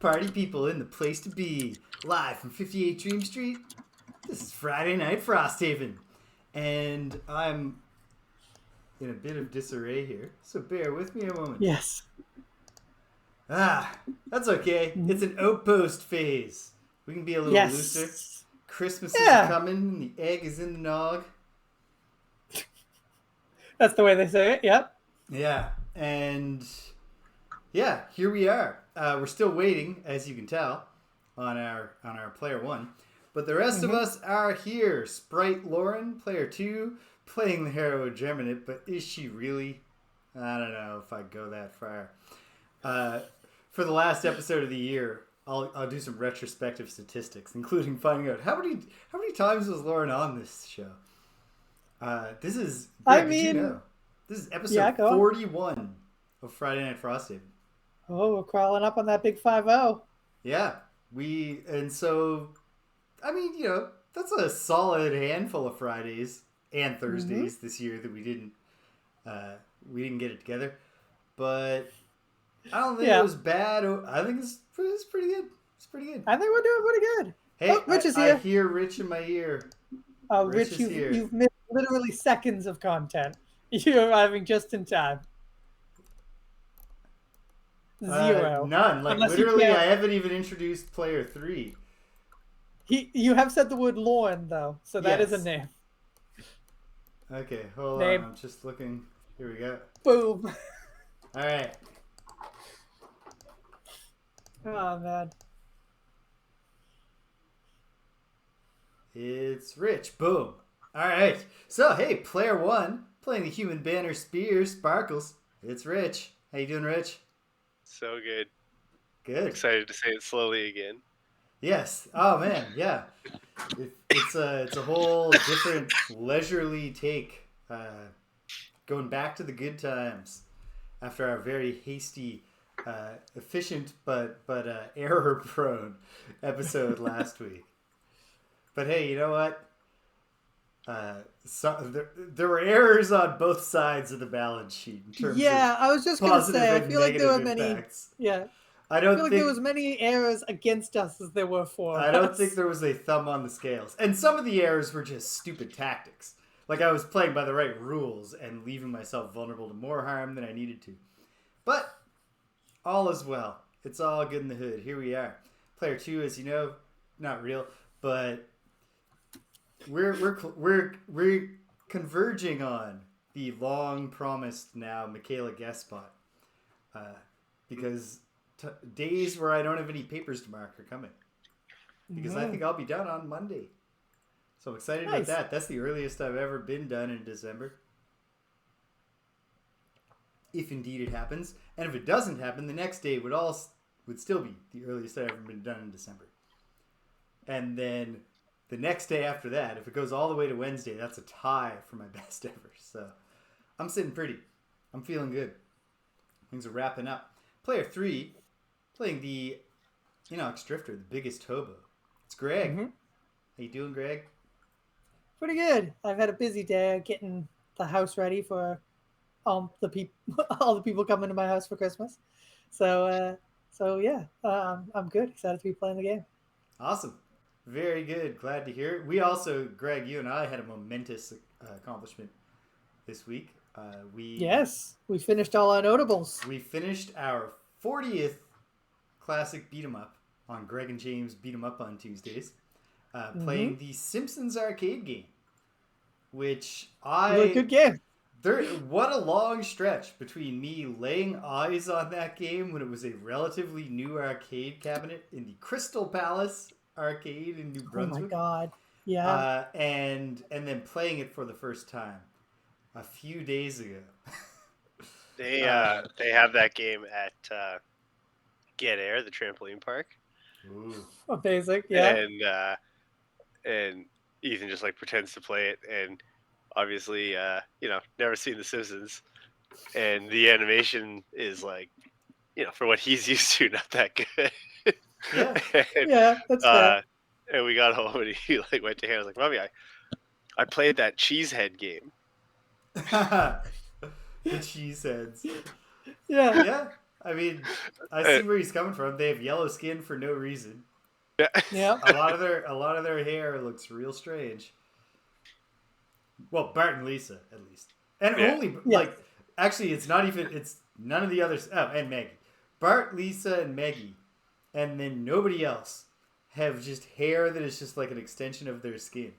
Party people in the place to be. Live from 58 Dream Street. This is Friday Night Frosthaven. And I'm in a bit of disarray here, so bear with me a moment. Yes. That's okay. It's an Outpost Phase. We can be a little looser. Christmas is coming and the egg is in the nog. That's the way they say it, yep. Yeah, and yeah, here we are. We're still waiting, as you can tell, on our player one. But the rest of us are here. Sprite Lauren, player 2, playing the hero Geminate, but is she really? I don't know if I'd go that far. For the last episode of the year, I'll do some retrospective statistics, including finding out how many times was Lauren on this show. This is did you know? This is episode 41 of Friday Night Frosthaven. Oh, we're crawling up on that big 5-0. Yeah, that's a solid handful of Fridays and Thursdays this year that we didn't get it together. But I don't think it was bad. I think it's pretty good. It's pretty good. I think we're doing pretty good. Hey, Rich is here. I hear Rich in my ear. Oh, Rich, you've missed literally seconds of content. You're arriving just in time. 0. None. Like, literally, I haven't even introduced player 3. You have said the word Lauren, though, so that is a name. Okay, hold on. I'm just looking. Here we go. Boom. All right. Oh, man. It's Rich. Boom. All right. So, hey, player 1, playing the human banner spear, Sparkles. It's Rich. How you doing, Rich? So good. Good. I'm excited to say it slowly again. Yes. Oh, man. Yeah. It's a whole different leisurely take. Going back to the good times after our very hasty, efficient, but error-prone episode last week. But hey, you know what? There were errors on both sides of the balance sheet in terms of I was just going to say, I feel like there were impacts. many. I don't think there was many errors against us as there were for us. I don't think there was a thumb on the scales, and some of the errors were just stupid tactics. Like I was playing by the right rules and leaving myself vulnerable to more harm than I needed to. But all is well. It's all good in the hood. Here we are. Player 2, as you know, not real, but we're converging on the long promised now Michaela guest spot, because days where I don't have any papers to mark are coming, because I think I'll be done on Monday, so I'm excited about that. That's the earliest I've ever been done in December, if indeed it happens. And if it doesn't happen, the next day would still be the earliest I've ever been done in December. And then the next day after that, if it goes all the way to Wednesday, that's a tie for my best ever. So I'm sitting pretty. I'm feeling good. Things are wrapping up. Player 3, playing the Inox Drifter, the biggest hobo. It's Greg. How you doing, Greg? Pretty good. I've had a busy day getting the house ready for all the people coming to my house for Christmas. So yeah, I'm good. Excited to be playing the game. Awesome. Very good. Glad to hear it. We also, Greg, you and I had a momentous accomplishment this week. We finished all our notables. We finished our 40th classic beat 'em up on Greg and James Beat 'em Up on Tuesdays, playing the Simpsons arcade game, which really good game. What a long stretch between me laying eyes on that game when it was a relatively new arcade cabinet in the Crystal Palace arcade in New Brunswick. Oh my god. Yeah. And then playing it for the first time a few days ago. They have that game at Get Air, the trampoline park. Ooh. Oh, basic, yeah. And Ethan just like pretends to play it, and obviously never seen The Simpsons, and the animation is like, for what he's used to, not that good. Yeah, that's fair. And we got home and he like went to him. I was like, "Mommy, I played that Cheesehead game." The Cheeseheads. Yeah. I mean, I see where he's coming from. They have yellow skin for no reason. Yeah. Yeah. A lot of their hair looks real strange. Well, Bart and Lisa, at least, and Yeah. only Yes. like actually, it's not even. It's none of the others. Oh, and Maggie, Bart, Lisa, and Maggie, and then nobody else have just hair that is just like an extension of their skin.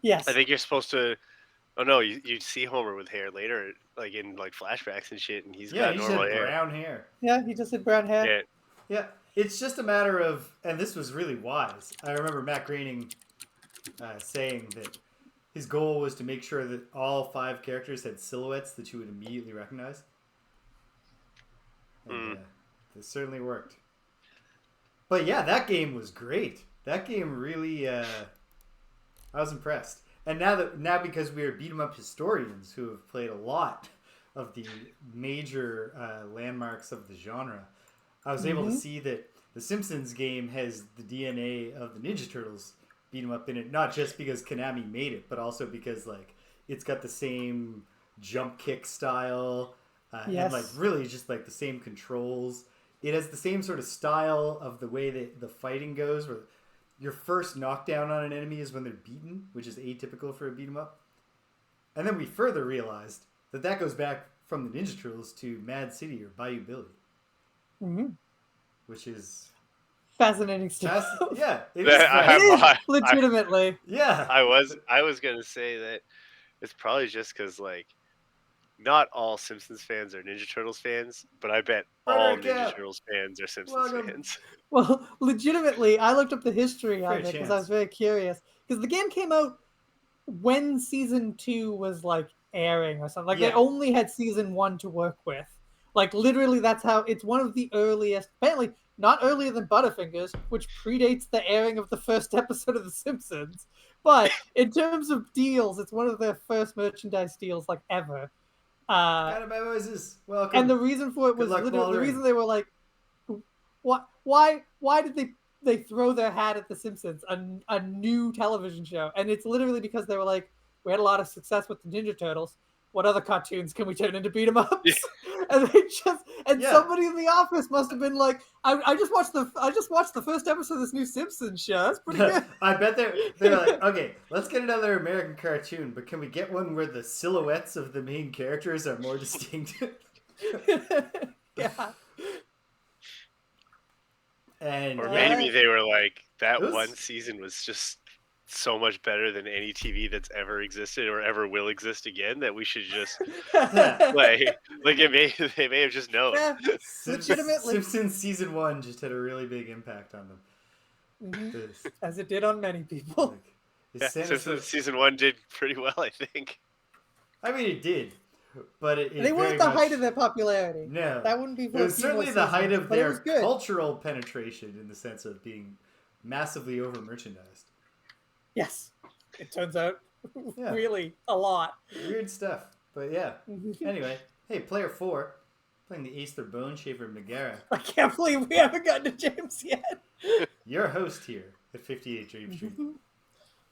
Yes. I think you're supposed to. Oh no, you see Homer with hair later, like in like flashbacks and shit, and he's Yeah, got he just normal had hair. brown hair. Yeah, he just had brown hair. Yeah. Yeah, it's just a matter of, and this was really wise. I remember Matt Groening saying that his goal was to make sure that all 5 characters had silhouettes that you would immediately recognize. And this certainly worked. But yeah, that game was great. That game really, I was impressed. And now because we are beat 'em up historians who have played a lot of the major landmarks of the genre, I was able to see that the Simpsons game has the DNA of the Ninja Turtles beat 'em up in it, not just because Konami made it, but also because like it's got the same jump kick style and like really just like the same controls. It has the same sort of style of the way that the fighting goes, where your first knockdown on an enemy is when they're beaten, which is atypical for a beat 'em up. And then we further realized that goes back from the Ninja Turtles to Mad City or Bayou Billy. Which is fascinating stuff. Yeah, it is legitimately. Yeah, I was gonna say that it's probably just because like not all Simpsons fans are Ninja Turtles fans, but I bet all Ninja Turtles fans are Simpsons fans. Well, legitimately, I looked up the history of it because I was very curious. Because the game came out when season 2 was like airing or something. Like they only had season 1 to work with. Like literally, that's how it's one of the earliest. Apparently, not earlier than Butterfingers, which predates the airing of the first episode of The Simpsons. But in terms of deals, it's one of their first merchandise deals like ever. Welcome. And the reason for it was literally the reason they were like, why did they throw their hat at The Simpsons, a new television show? And it's literally because they were like, we had a lot of success with the Ninja Turtles. What other cartoons can we turn into beat 'em ups? Yeah. And somebody in the office must have been like, I just watched the first episode of this new Simpsons show. That's pretty good. I bet they're like, okay, let's get another American cartoon, but can we get one where the silhouettes of the main characters are more distinctive? Yeah. And or maybe they were like, that one season was just so much better than any TV that's ever existed or ever will exist again that we should just like they may have just known. Yeah, legitimately. Simpsons season 1 just had a really big impact on them. As it did on many people. Simpsons season 1 did pretty well, I think. I mean, it did. But they weren't the height of their popularity. No. That wouldn't be it was certainly the height of their cultural penetration in the sense of being massively over merchandised. Yes, it turns out really a lot. Weird stuff, but yeah. Anyway, hey, player 4, playing the Aether Bone Shaver Megara. I can't believe we haven't gotten to James yet. Your host here at 58 Dream Street.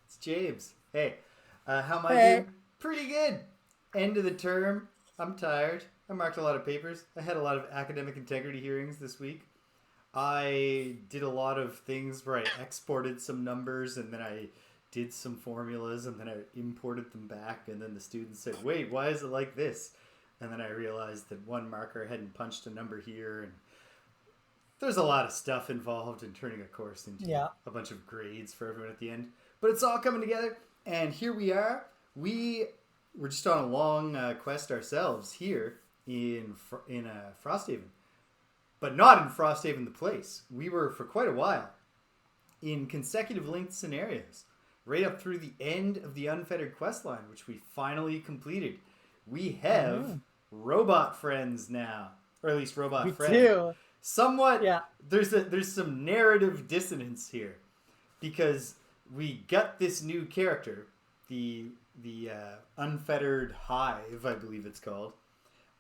It's James. Hey, how am I doing? Pretty good. End of the term. I'm tired. I marked a lot of papers. I had a lot of academic integrity hearings this week. I did a lot of things where I exported some numbers and then I did some formulas and then I imported them back, and then the students said, wait, why is it like this? And then I realized that one marker hadn't punched a number here, and there's a lot of stuff involved in turning a course into a bunch of grades for everyone at the end. But it's all coming together, and here we are. We're just on a long quest ourselves here in Frosthaven. But not in Frosthaven the place. We were for quite a while in consecutive linked scenarios, right up through the end of the Unfettered questline, which we finally completed. We have robot friends now, or at least robot friends. We do. Somewhat. Yeah. There's some narrative dissonance here, because we got this new character, the Unfettered Hive, I believe it's called.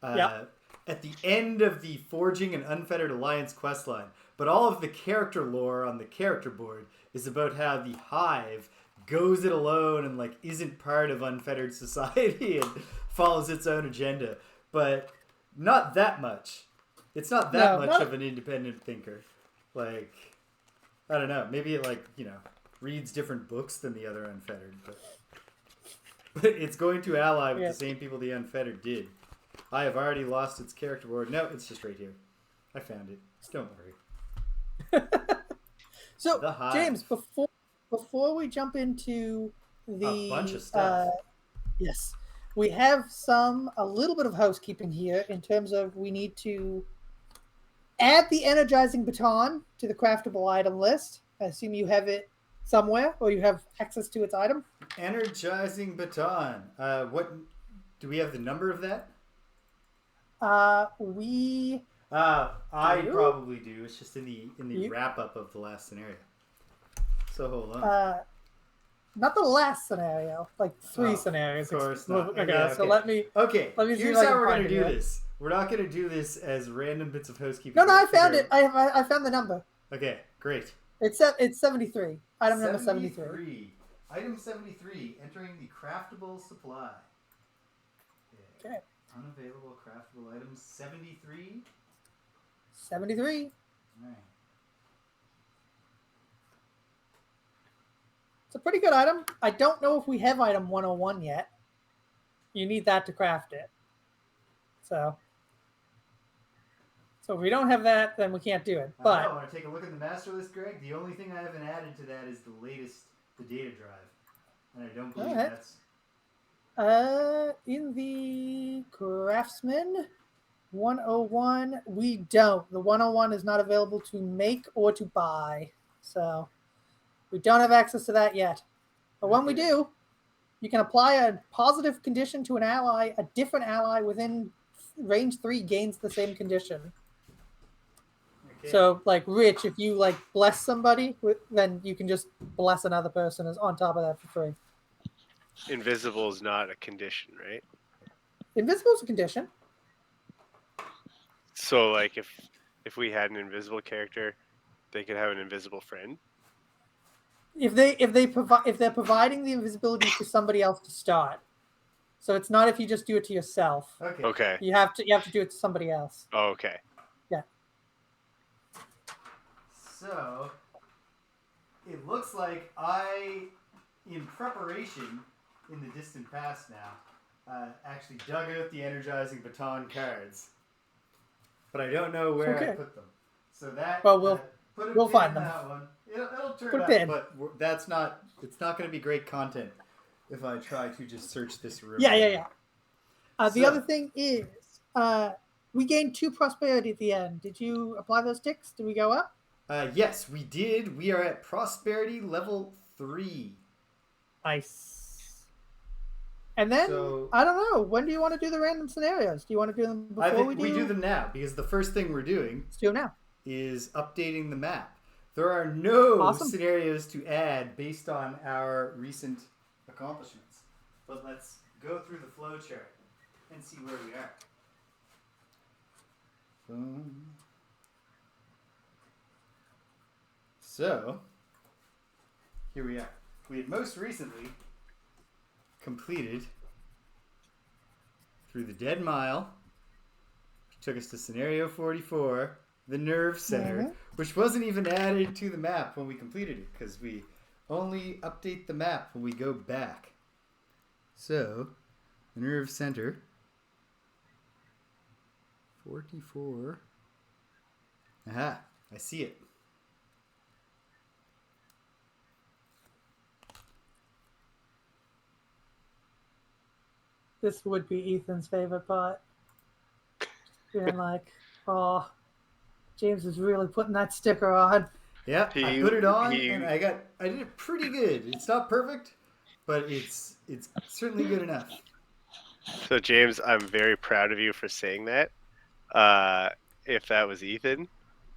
At the end of the Forging and Unfettered Alliance questline. But all of the character lore on the character board is about how the Hive goes it alone and isn't part of Unfettered society and follows its own agenda. But not that much. It's not that much of an independent thinker. Like, I don't know. Maybe it reads different books than the other Unfettered, but it's going to ally with the same people the Unfettered did. I have already lost its character board. No, it's just right here. I found it. Don't worry. So, James, before we jump into the a bunch of stuff. Yes, we have a little bit of housekeeping here in terms of we need to add the energizing baton to the craftable item list. I assume you have it somewhere, or you have access to its item. Energizing baton. What do we have the number of that? I probably do. It's just in the wrap up of the last scenario. So hold on. Not the last scenario, like 3 scenarios. Of course not. Okay, so let me. Okay, let me see here's if I how can we're find going to it do here. this. We're not going to do this as random bits of housekeeping. No, I found it. I found the number. Okay, great. It's 73. Item number 73. Item 73, entering the craftable supply. Okay. Unavailable craftable items 73. 73. All right. It's a pretty good item. I don't know if we have item 101 yet. You need that to craft it. So if we don't have that, then we can't do it. But I want to take a look at the master list, Greg. The only thing I haven't added to that is the data drive. And I don't believe that's... in the Craftsman 101, we don't. The 101 is not available to make or to buy. So we don't have access to that yet. But when we do, you can apply a positive condition to an ally. A different ally within range 3 gains the same condition. Okay. So, like Rich, if you bless somebody, then you can just bless another person on top of that for free. Invisible is not a condition, right? Invisible is a condition. So, if we had an invisible character, they could have an invisible friend. If they're providing the invisibility to somebody else to start, so it's not if you just do it to yourself. Okay. You have to do it to somebody else. Oh, okay. Yeah. So it looks like in preparation in the distant past now, actually dug out the energizing baton cards, but I don't know where I put them. So that we'll find them. That one. It'll turn up, but it's not going to be great content if I try to just search this room. Yeah. The other thing is, we gained 2 prosperity at the end. Did you apply those ticks? Did we go up? Yes, we did. We are at prosperity level 3. Nice. And then, I don't know, when do you want to do the random scenarios? Do you want to do them before we do them now, because the first thing we're doing is updating the map. There are no scenarios to add based on our recent accomplishments. But let's go through the flow chart and see where we are. So, here we are. We had most recently completed through the Dead Mile, which took us to Scenario 44, the Nerve Center, which wasn't even added to the map when we completed it, because we only update the map when we go back. So, the Nerve Center, 44. Aha, I see it. This would be Ethan's favorite part. Being like, oh, James is really putting that sticker on. Yeah, I put it on and I did it pretty good. It's not perfect, but it's certainly good enough. So James, I'm very proud of you for saying that. If that was Ethan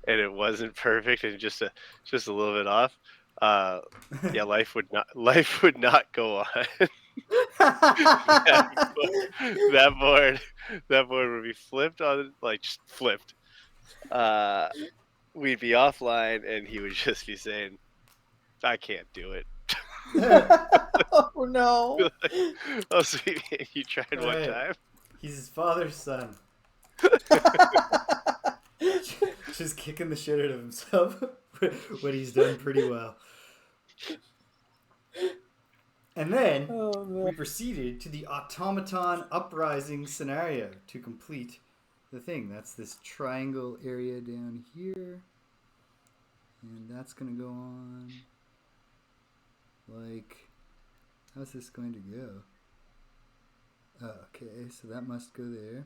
and it wasn't perfect and just a little bit off, life would not go on. that board would be flipped on, just flipped. We'd be offline and he would just be saying, I can't do it. Oh no. Oh sweet man, you tried one time. He's his father's son. Just kicking the shit out of himself when he's done pretty well. And then we proceeded to the automaton uprising scenario to complete the thing. That's this triangle area down here. And that's going to go on like... How's this going to go? Oh, okay, so that must go there.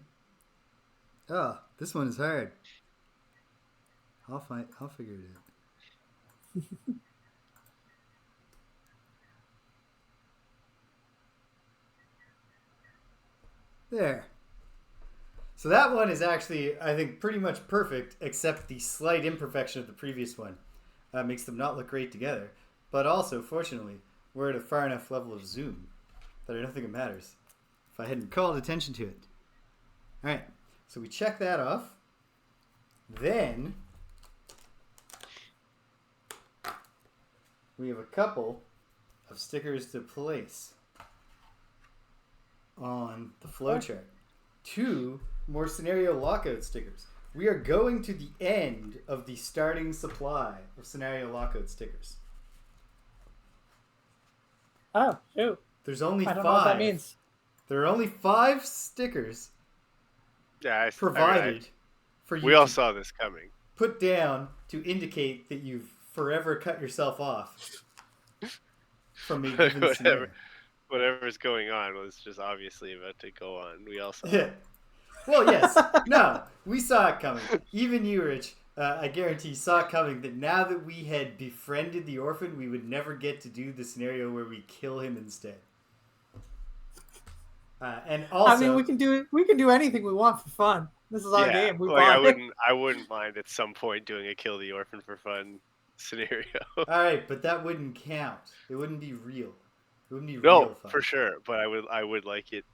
Oh, this one is hard. I'll figure it out. There. So that one is actually, I think, pretty much perfect, except the slight imperfection of the previous one makes them not look great together. But also, fortunately, we're at a far enough level of zoom that I don't think it matters if I hadn't called attention to it. All right, so we check that off. Then we have a couple of stickers to place on the flowchart. 2 more scenario lockout stickers. We are going to the end of the starting supply of scenario lockout stickers. Oh, shoot. There's only 5. I don't know what that means. There are only 5 stickers provided for you. We all saw this coming. Put down to indicate that you've forever cut yourself off from a given scenario. Whatever's going on was just obviously about to go on. We all saw it. Well, yes. No, we saw it coming. Even you, Rich, I guarantee, saw it coming that now that we had befriended the orphan, we would never get to do the scenario where we kill him instead. And also, I mean, we can do anything we want for fun. This is our game. I wouldn't mind at some point doing a kill the orphan for fun scenario. All right, but that wouldn't count. It wouldn't be real. It wouldn't be real fun. For sure. But I would like it.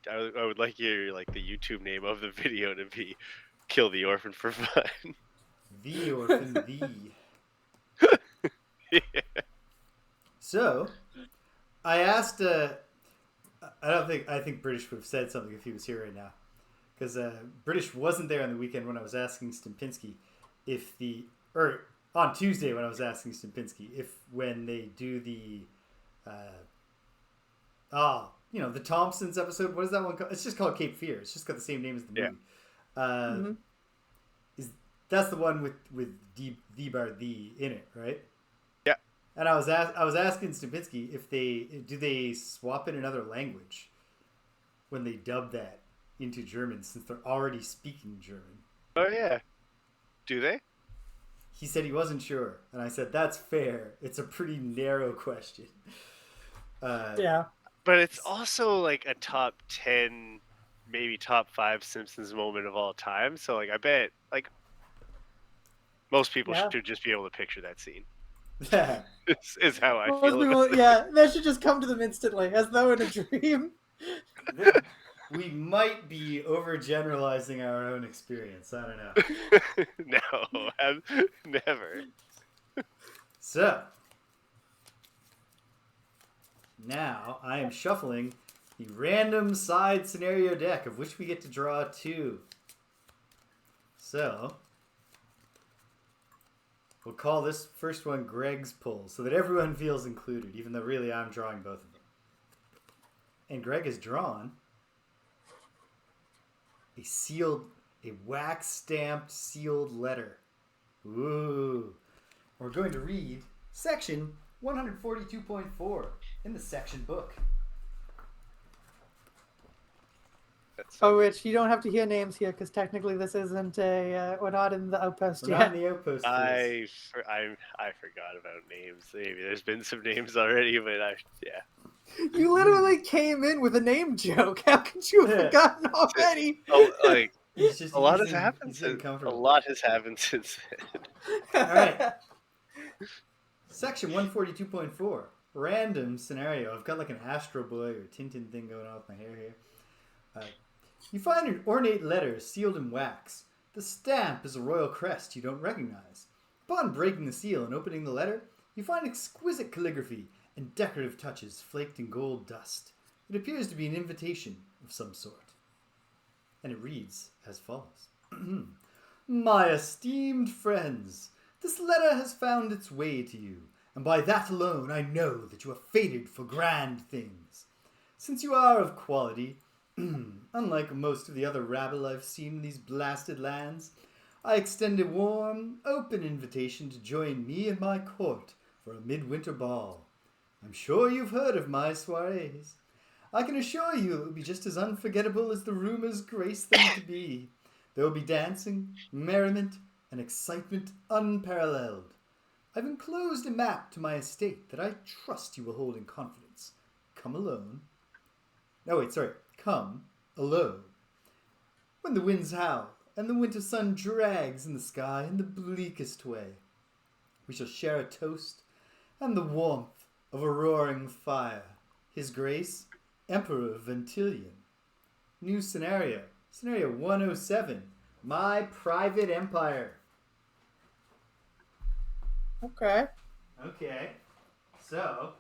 I would like your the YouTube name of the video to be "Kill the Orphan for Fun." The orphan, Yeah. So, I asked. I think British would have said something if he was here right now, because British wasn't there on the weekend when I was asking Stimpinski on Tuesday when I was asking Stimpinski when they do the. The Thompsons episode. What is that one called? It's just called Cape Fear. It's just got the same name as the movie. That's the one with the bar the in it, right? Yeah. And I was asking Stupinsky if they swap in another language when they dub that into German, since they're already speaking German. Oh yeah. Do they? He said he wasn't sure, and I said that's fair. It's a pretty narrow question. Yeah. But it's also like a top 10, maybe top 5 Simpsons moment of all time. So I bet most people should just be able to picture that scene. Yeah. is how I Most feel. People, that should just come to them instantly, as though in a dream. We might be overgeneralizing our own experience. I don't know. No, never. So, now I am shuffling the random side scenario deck, of which we get to draw 2. So, we'll call this first one Greg's pull, so that everyone feels included, even though really I'm drawing both of them. And Greg has drawn a wax stamped sealed letter. Ooh. We're going to read section 142.4 in the section book. Oh, Rich, you don't have to hear names here, because technically this isn't we're not in the Outpost yet. We're not in the Outpost I forgot about names. Maybe there's been some names already, but You literally came in with a name joke. How could you have forgotten already? A lot has happened since then. All right. Section 142.4. Random scenario. I've got like an Astro Boy or Tintin thing going on with my hair here. You find an ornate letter sealed in wax. The stamp is a royal crest you don't recognize. Upon breaking the seal and opening the letter, you find exquisite calligraphy and decorative touches flaked in gold dust. It appears to be an invitation of some sort. and it reads as follows. My esteemed friends, this letter has found its way to you, and by that alone I know that you are fated for grand things. Since you are of quality, unlike most of the other rabble I've seen in these blasted lands, I extend a warm, open invitation to join me and my court for a midwinter ball. I'm sure you've heard of my soirees. I can assure you it will be just as unforgettable as the rumors grace them to be. There will be dancing, merriment, and excitement unparalleled. I've enclosed a map to my estate that I trust you will hold in confidence. Come alone. Come alone. When the winds howl and the winter sun drags in the sky in the bleakest way, we shall share a toast and the warmth of a roaring fire. His Grace, Emperor Ventilian. New scenario. Scenario 107. My Private Empire. Okay. Okay. So,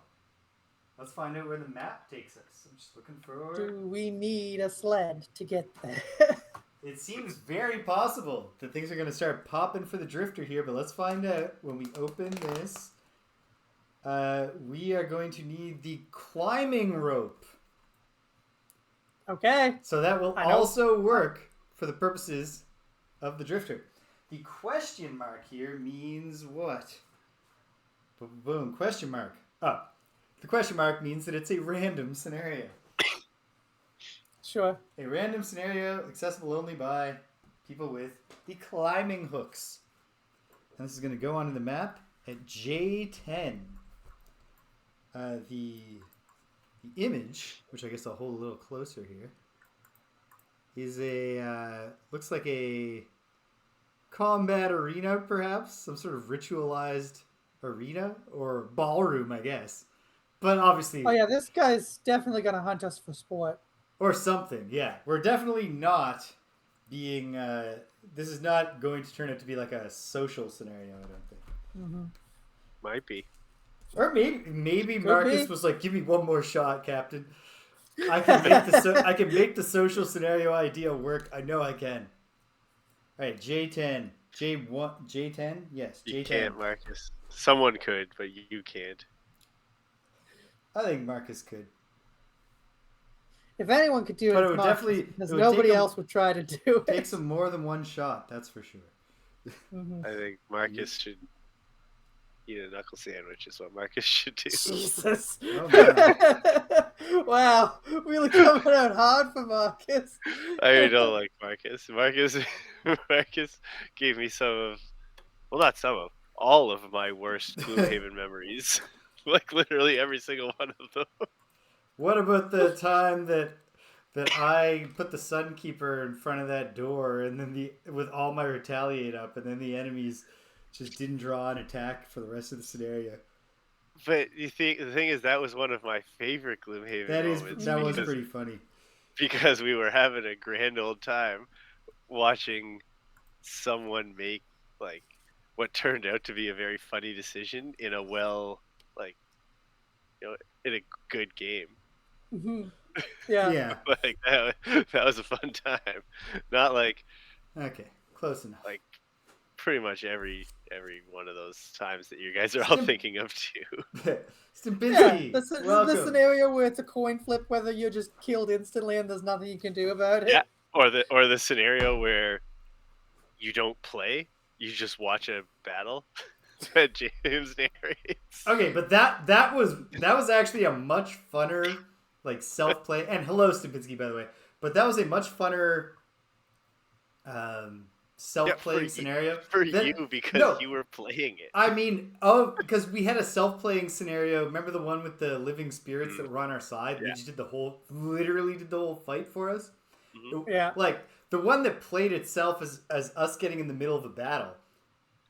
let's find out where the map takes us. I'm just looking for... Do we need a sled to get there? It seems very possible that things are going to start popping for the Drifter here, but let's find out when we open this. We are going to need the climbing rope. Okay. So that will also work for the purposes of the Drifter. The question mark here means what? Boom, question mark. Oh, the question mark means that it's a random scenario. Sure. A random scenario accessible only by people with the climbing hooks. And this is going to go onto the map at J10. The image, which I guess I'll hold a little closer here, is looks like a combat arena, perhaps some sort of ritualized arena or ballroom, I guess. But obviously, oh yeah, this guy's definitely gonna hunt us for sport or something. Yeah, we're definitely not being. This is not going to turn out to be like a social scenario. I don't think. Mm-hmm. Might be. Or maybe Could Marcus be. was like, "Give me one more shot, Captain. I can make the social scenario idea work. I know I can." All right, J10, J1, J10, yes, J10. You can't, Marcus. Someone could, but you can't. I think Marcus could, If anyone could do it, but it it's would Marcus, definitely because it would nobody take else would try to do it. take some more than one shot. That's for sure. Mm-hmm. I think Marcus should eat a knuckle sandwich is what Marcus should do. Jesus. Oh, man. Wow, really coming out hard for Marcus. I don't like Marcus. Marcus gave me not some of, all of my worst Gloomhaven memories. Like literally every single one of them. What about the time that I put the Sunkeeper in front of that door, and then with all my retaliate up, and then the enemies just didn't draw an attack for the rest of the scenario. But the thing is, that was one of my favorite Gloomhaven moments. That was pretty funny. Because we were having a grand old time watching someone make like what turned out to be a very funny decision in a in a good game. Mm-hmm. Yeah. Yeah. Like that was a fun time. Not like Okay, close enough. like pretty much every one of those times that you guys are all thinking of too. Stimpinski, Yeah, welcome. the scenario where it's a coin flip, whether you're just killed instantly and there's nothing you can do about it. Yeah. Or the scenario where you don't play, you just watch a battle that James narrates. Okay, but that was actually a much funner like self-play. And hello, Stimpinski, by the way. But that was a much funner self-playing scenario you because you were playing it. I mean, because we had a self-playing scenario. Remember the one with the living spirits that were on our side? Yeah. We just literally did the whole fight for us. Mm-hmm. Yeah. Like the one that played itself as us getting in the middle of a battle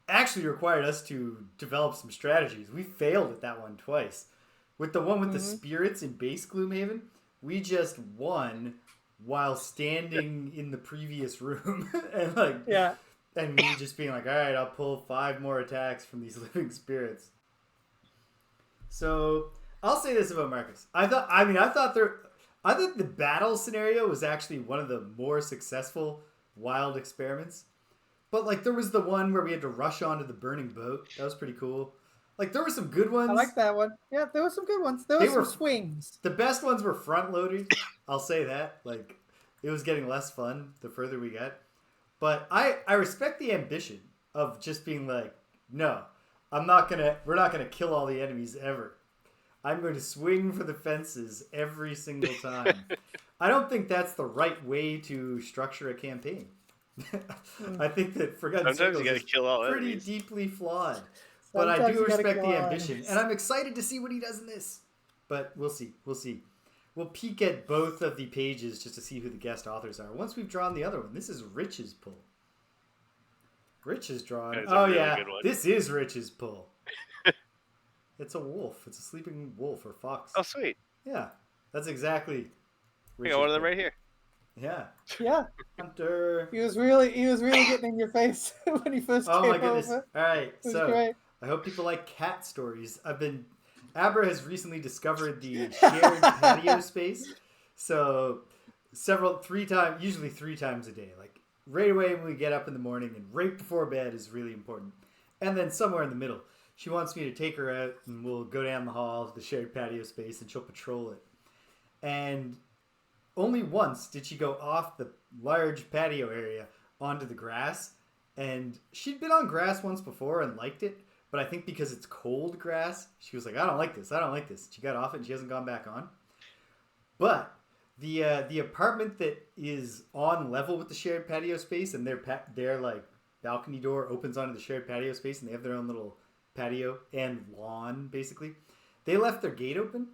actually required us to develop some strategies. We failed at that one twice. With the one with the spirits in base Gloomhaven, we just won while standing in the previous room and me just being like, all right, I'll pull 5 more attacks from these living spirits. So I'll say this about Marcus. I thought I think the battle scenario was actually one of the more successful wild experiments. But like there was the one where we had to rush onto the burning boat. That was pretty cool. Like there were some good ones. I like that one. Yeah, there were some good ones. There were some swings. The best ones were front loaded. I'll say that. Like it was getting less fun the further we got. But I respect the ambition of just being like, no, we're not gonna kill all the enemies ever. I'm going to swing for the fences every single time. I don't think that's the right way to structure a campaign. I think that Forgotten Sometimes you gotta kill all pretty enemies. deeply flawed. But I do respect the ambition. And I'm excited to see what he does in this. But we'll see. We'll peek at both of the pages just to see who the guest authors are. Once we've drawn the other one. This is Rich's pull. Rich has drawn. Really this is Rich's pull. It's a wolf. It's a sleeping wolf or fox. Oh, sweet. Yeah. That's exactly I got one of them right here. Yeah. Yeah. Hunter. He was really getting in your face when he first came over. Oh my goodness. All right. So great. I hope people like cat stories. Abra has recently discovered the shared patio space. So usually three times a day. Like right away when we get up in the morning and right before bed is really important. And then somewhere in the middle. She wants me to take her out and we'll go down the hall to the shared patio space and she'll patrol it. And only once did she go off the large patio area onto the grass. And she'd been on grass once before and liked it. But I think because it's cold grass, she was like, I don't like this. She got off it and she hasn't gone back on. But the apartment that is on level with the shared patio space and their like balcony door opens onto the shared patio space and they have their own little patio and lawn, basically. They left their gate open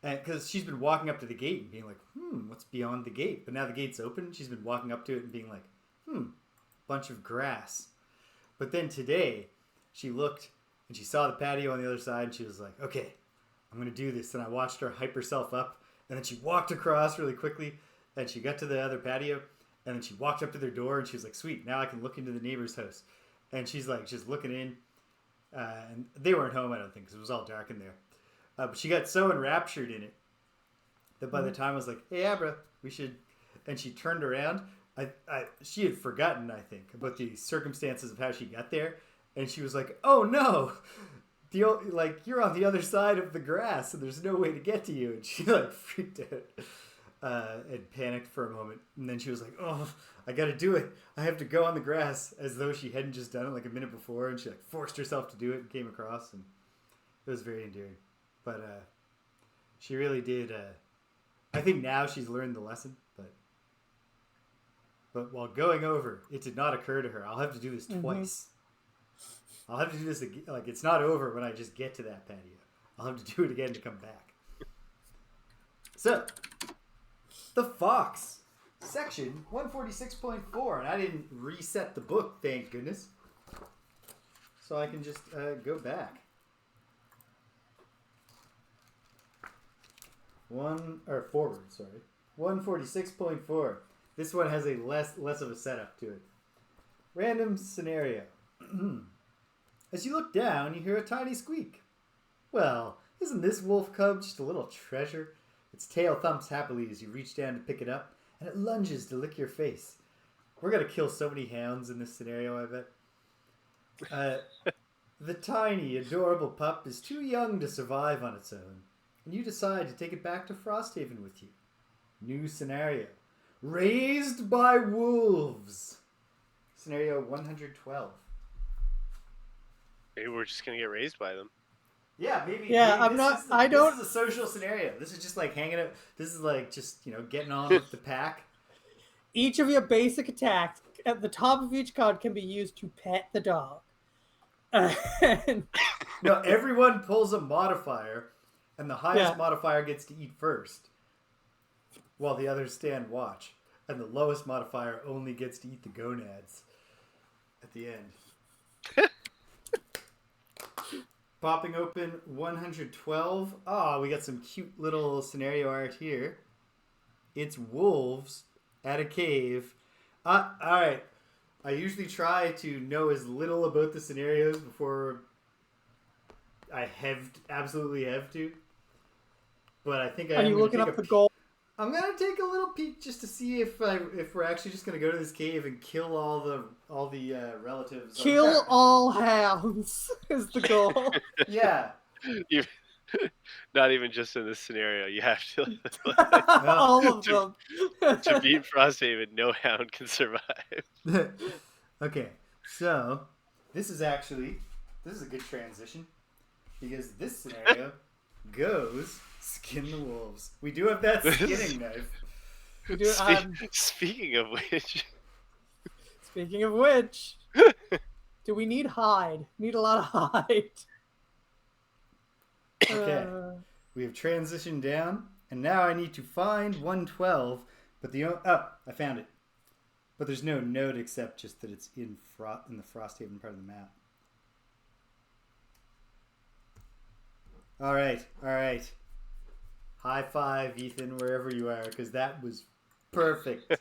because she's been walking up to the gate and being like, what's beyond the gate? But now the gate's open. She's been walking up to it and being like, bunch of grass. But then today she looked and she saw the patio on the other side and she was like, okay, I'm going to do this. And I watched her hype herself up and then she walked across really quickly and she got to the other patio and then she walked up to their door and she was like, sweet, now I can look into the neighbor's house. And she's like just looking in. And they weren't home, I don't think, because it was all dark in there. But she got so enraptured in it that by the time I was like, hey, Abra, we should... And she turned around. She had forgotten, I think, about the circumstances of how she got there. And she was like, oh, no! You're on the other side of the grass, and there's no way to get to you. And she, freaked out and panicked for a moment. And then she was like, oh... I gotta do it. I have to go on the grass, as though she hadn't just done it like a minute before, and she forced herself to do it and came across, and it was very endearing. But she really did. I think now she's learned the lesson, but while going over, it did not occur to her. I'll have to do this twice. I'll have to do this again. Like it's not over when I just get to that patio. I'll have to do it again to come back. So, the Fox. Section 146.4, and I didn't reset the book, thank goodness. So I can just go back. 146.4. This one has a less of a setup to it. Random scenario. As you look down, you hear a tiny squeak. Well, isn't this wolf cub just a little treasure? Its tail thumps happily as you reach down to pick it up. And it lunges to lick your face. We're going to kill so many hounds in this scenario, I bet. The tiny, adorable pup is too young to survive on its own. And you decide to take it back to Frosthaven with you. New scenario. Raised by wolves. Scenario 112. Maybe we're just going to get raised by them. Yeah, maybe. Yeah, maybe This is a social scenario. This is just like hanging out. This is like just, getting on with the pack. Each of your basic attacks at the top of each card can be used to pet the dog. No, everyone pulls a modifier, and the highest modifier gets to eat first, while the others stand watch. And the lowest modifier only gets to eat the gonads at the end. Popping open 112. We got some cute little scenario art here. It's wolves at a cave. Alright. I usually try to know as little about the scenarios before I absolutely have to. But I think Are you looking up the goal I'm gonna take a little peek just to see if we're actually just gonna go to this cave and kill all the relatives. Kill all hounds is the goal. Yeah. You, not even just in this scenario. You have to All of them. to beat Frosthaven. No hound can survive. Okay, so this is a good transition because this scenario goes skin the wolves. We do have that skinning knife. We do, Speaking of which, do we need hide? Need a lot of hide. Okay, we have transitioned down, and now I need to find 112. But I found it. But there's no note except just that it's in the Frosthaven part of the map. All right. High five, Ethan, wherever you are, because that was perfect,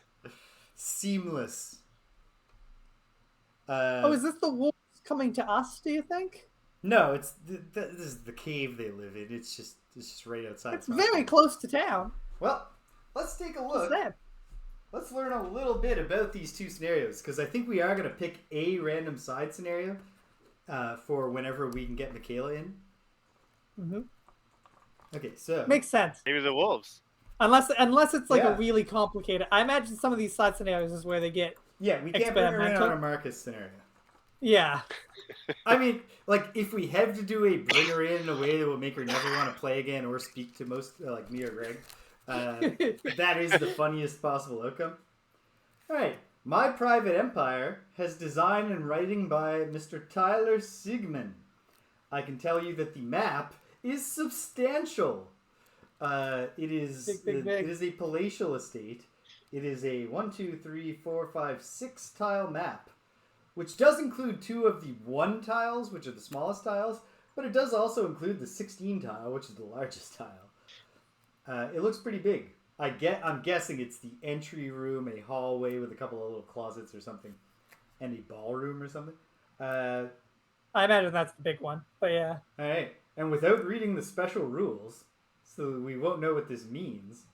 seamless. Is this the wolves coming to us? Do you think? No, it's this is the cave they live in. It's just right outside. It's very close to town. Well, let's take a look. Let's learn a little bit about these two scenarios, because I think we are going to pick a random side scenario for whenever we can get Michaela in. Mm-hmm. Okay, so makes sense. Maybe the wolves. Unless it's like a really complicated. I imagine some of these side scenarios is where they get. Yeah, we can't bring her in on a Marcus scenario. Yeah. I mean, like, if we have to do bring her in a way that will make her never want to play again or speak to most, like me or Greg, that is the funniest possible outcome. All right. My Private Empire has design and writing by Mr. Tyler Sigmund. I can tell you that the map is substantial. It is big. It is a palatial estate. It is a 1, 2, 3, 4, 5, 6 tile map, which does include 2 of the 1 tiles, which are the smallest tiles, but it does also include the 16 tile, which is the largest tile. It looks pretty big. I'm guessing it's the entry room, a hallway with a couple of little closets or something, and a ballroom or something. I imagine that's the big one, but yeah. All right. And without reading the special rules, so we won't know what this means,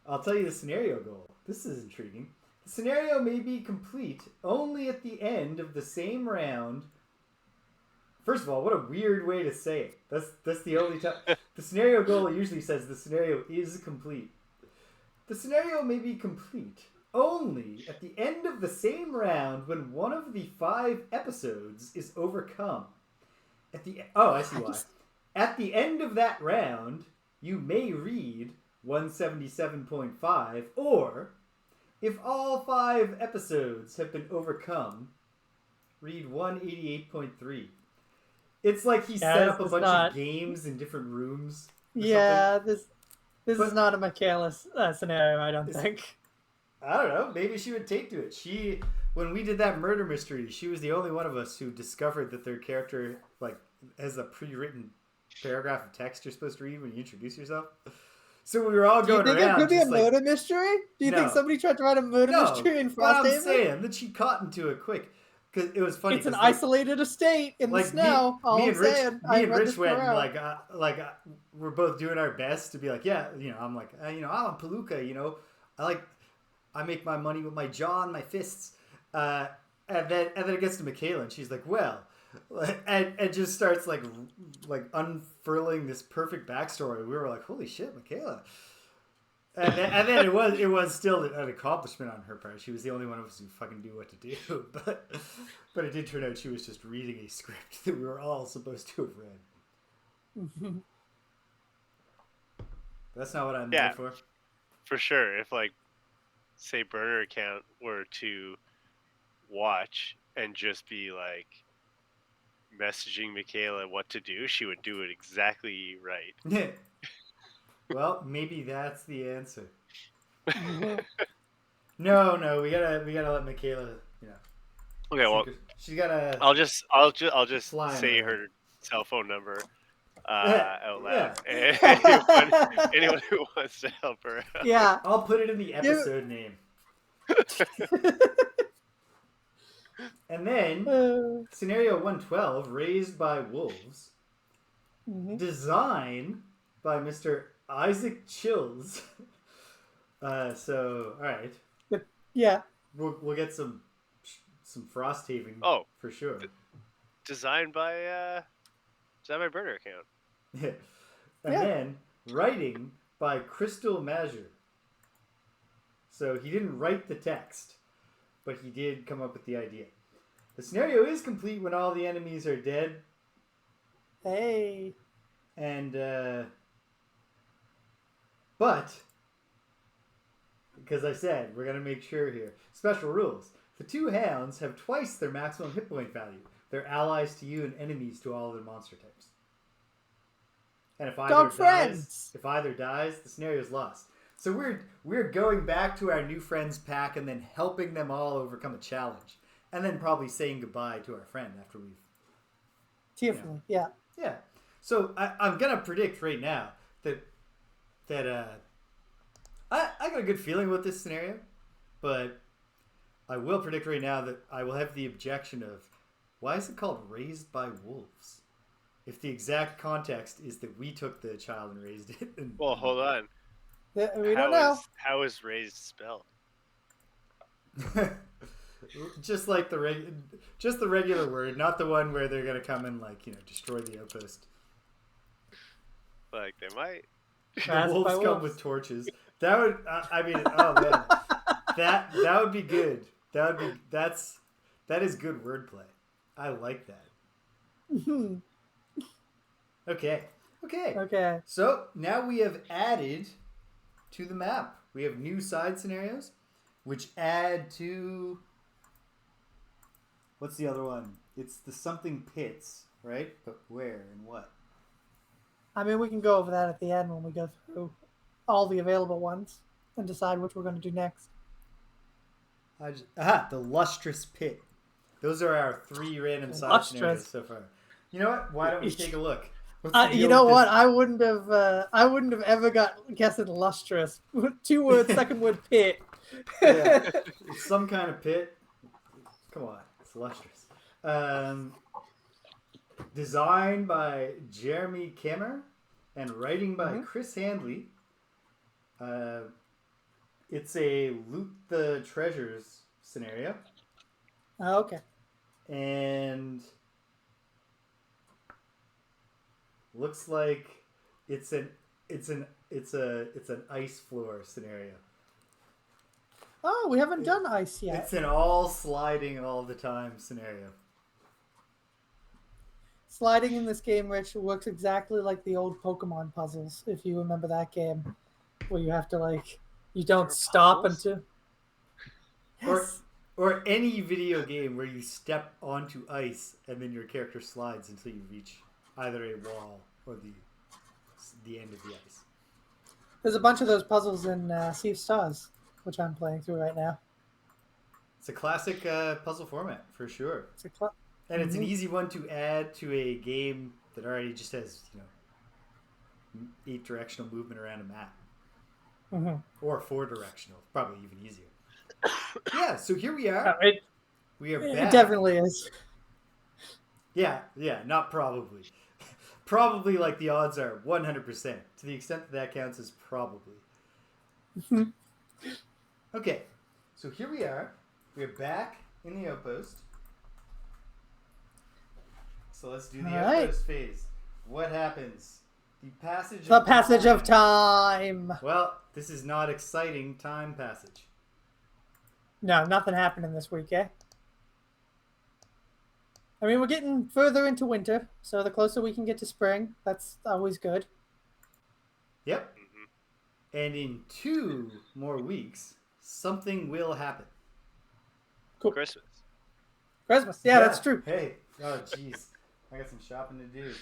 I'll tell you the scenario goal. This is intriguing. The scenario may be complete only at the end of the same round. First of all, what a weird way to say it. That's the only time. The scenario goal usually says the scenario is complete. The scenario may be complete only at the end of the same round when one of the 5 episodes is overcome. I see why. At the end of that round, you may read 177.5, or if all 5 episodes have been overcome, read 188.3. It's like he set up a bunch of games in different rooms. Yeah, this is not a Michaela scenario, I don't think. I don't know. Maybe she would take to it. When we did that murder mystery, she was the only one of us who discovered that their character has a pre-written paragraph of text you're supposed to read when you introduce yourself. So we were all going around. Do you think it could be a murder mystery? Do you think somebody tried to write a murder mystery in Frosthaven? I'm saying that she caught into it quick. Because it was funny. It's an isolated estate in the snow. Me and Rich went we're both doing our best to be like, yeah, I'm like, I'm a palooka, I make my money with my jaw and my fists. And then it gets to Michaela and she's like, well, and just starts like unfurling this perfect backstory. We were like, holy shit, Michaela. And then it was still an accomplishment on her part. She was the only one of us who fucking knew what to do. But it did turn out she was just reading a script that we were all supposed to have read. That's not what I'm there for. For sure. If say burneraccount were to watch and just be messaging Michaela what to do, she would do it exactly right. Well, maybe that's the answer. No, we gotta let Michaela. Okay, well, she gotta. I'll just say her cell phone number out loud. Yeah. Anyone who wants to help her out. Yeah, I'll put it in the episode name. And then scenario 112, raised by wolves, design by Mr. Isaac Chills, So all right, But yeah, we'll get some Frosthaven Oh, for sure. designed by Burner Account. And Yeah. then writing by Crystal Mazur. So he didn't write the text, but he did come up with the idea. The scenario is complete when all the enemies are dead. hey, And, but, because I said, we're going to make sure here. Special rules. The two hounds have twice their maximum hit point value. They're allies to you and enemies to all other monster types. And if either dies, the scenario's lost. So we're going back to our new friends pack and then helping them all overcome a challenge. And then probably saying goodbye to our friend after we've... tearfully, yeah. Yeah. So I'm going to predict right now that I got a good feeling with this scenario, but I will predict right now that I will have the objection of, why is it called Raised by Wolves? If the exact context is that we took the child and raised it. And, Well, hold on. We don't know. How is raised spelled? just like the regular word, not the one where they're gonna come and destroy the outpost. Like they might. The wolves come with torches. That would, oh man, that would be good. That is good wordplay. I like that. Okay. So now we have added to the map. We have new side scenarios, which add to... What's the other one? It's the something pits, right? But where and what? I mean, we can go over that at the end when we go through all the available ones and decide which we're going to do next. The lustrous pit. Those are our 3 random side scenarios so far. You know what? Why don't we take a look? You know what? I wouldn't have ever guessed lustrous. 2 words, second word pit. Yeah, it's some kind of pit. Come on, it's lustrous. Designed by Jeremy Kimmer and writing by Chris Handley. It's a loot the treasures scenario. Oh, okay. And looks like it's an ice floor scenario. Oh, we haven't done ice yet. It's an all sliding all the time scenario. Sliding in this game, Rich, works exactly like the old Pokemon puzzles, if you remember that game, where you have to you don't stop until... Yes. Or any video game where you step onto ice and then your character slides until you reach either a wall or the end of the ice. There's a bunch of those puzzles in Sea of Stars, which I'm playing through right now. It's a classic puzzle format, for sure. And it's an easy one to add to a game that already just has, 8 directional movement around a map. Mm-hmm. Or 4 directional, probably even easier. Yeah, so here we are. We are back. It definitely is. Yeah, not probably. Probably the odds are 100%. To the extent that counts as probably. Okay, so here we are. We are back in the Outpost. So let's do the Outpost phase. What happens? The passage of time. Well, this is not exciting time passage. No, nothing happening this week, eh? I mean, we're getting further into winter, so the closer we can get to spring, that's always good. Yep. And in 2 more weeks, something will happen. Cool. Christmas. Yeah, that's true. Hey. Oh, jeez. I got some shopping to do.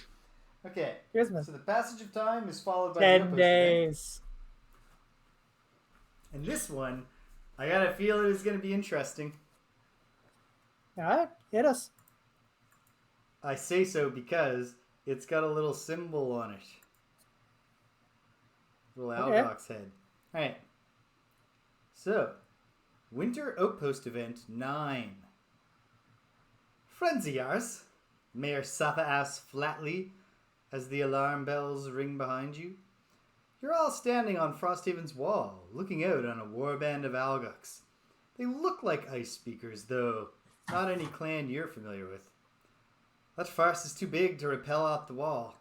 Okay. Christmas. So the passage of time is followed by 10 days. And this one, I got a feel it is going to be interesting. All right. Hit us. I say so because it's got a little symbol on it. Little Algox head. All right. So, Winter Outpost Event 9. Frenzy Yars. Mayor Sappa asks flatly as the alarm bells ring behind you. You're all standing on Frosthaven's wall, looking out on a warband of Algox. They look like ice speakers, though not any clan you're familiar with. That farce is too big to repel at the wall.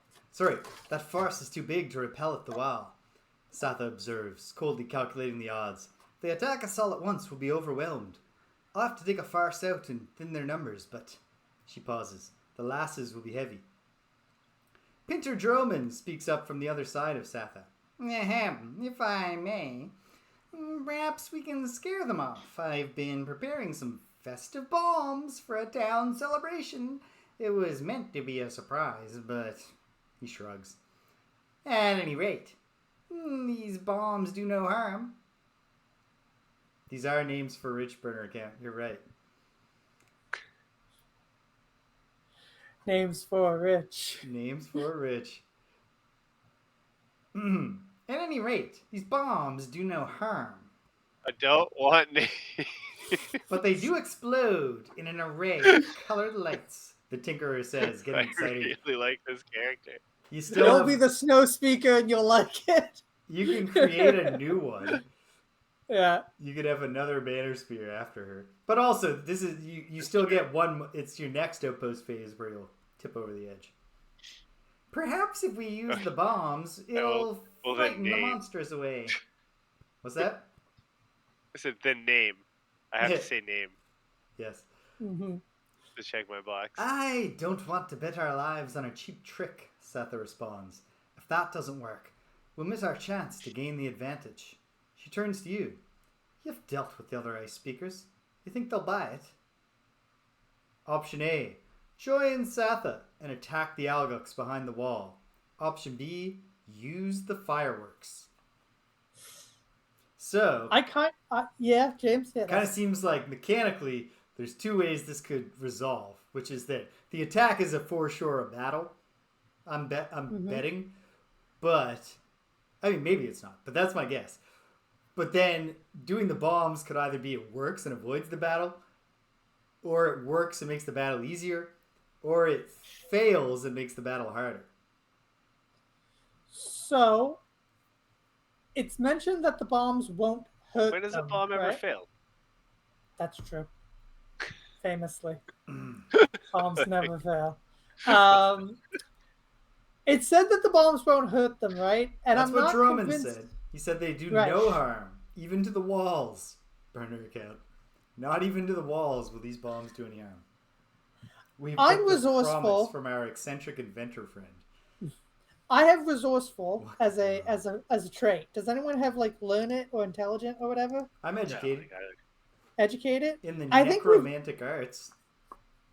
That farce is too big to repel at the wall, Satha observes, coldly calculating the odds. If they attack us all at once, we'll be overwhelmed. I'll have to dig a farce out and thin their numbers, but... She pauses. The lasses will be heavy. Pinter Droman speaks up from the other side of Satha. Ahem, if I may. Perhaps we can scare them off. I've been preparing some festive bombs for a town celebration. It was meant to be a surprise, but... He shrugs. At any rate, these bombs do no harm. These are names for rich burner account. You're right. Names for rich. Names for rich. At any rate, these bombs do no harm. I don't want names. But they do explode in an array of colored lights, the Tinkerer says, getting excited. I really like this character. You still It'll have, be the snow speaker and you'll like it. You can create a new one. Yeah. You could have another banner spear after her. But also, this is you still get one. It's your next Outpost Phase where you'll tip over the edge. Perhaps if we use the bombs, it'll frighten the monsters away. What's that? I said the name. I have to say name. Yes. Mm-hmm. To check my box. I don't want to bet our lives on a cheap trick, Satha responds. If that doesn't work, we'll miss our chance to gain the advantage. She turns to you. You've dealt with the other ice speakers. You think they'll buy it? Option A. Join Satha and attack the Algox behind the wall. Option B. Use the fireworks. So... yeah, James. Yeah, kind of seems like mechanically there's two ways this could resolve, which is that the attack is for sure a battle. I'm betting. But... I mean, maybe it's not, but that's my guess. But then doing the bombs could either be it works and avoids the battle, or it works and makes the battle easier, or it fails and makes the battle harder. So, it's mentioned that the bombs won't hurt When does them, a bomb ever right? fail? That's true. Famously. Bombs never fail. It said that the bombs won't hurt them, right? And That's I'm what not Drummond convinced... said. He said they do Right. no harm, even to the walls. Burner account. Not even to the walls will these bombs do any harm. I'm the resourceful. promise from our eccentric inventor friend. I have resourceful as a trait. Does anyone have like learn it or intelligent or whatever? I'm educated Educated? in the I think necromantic arts.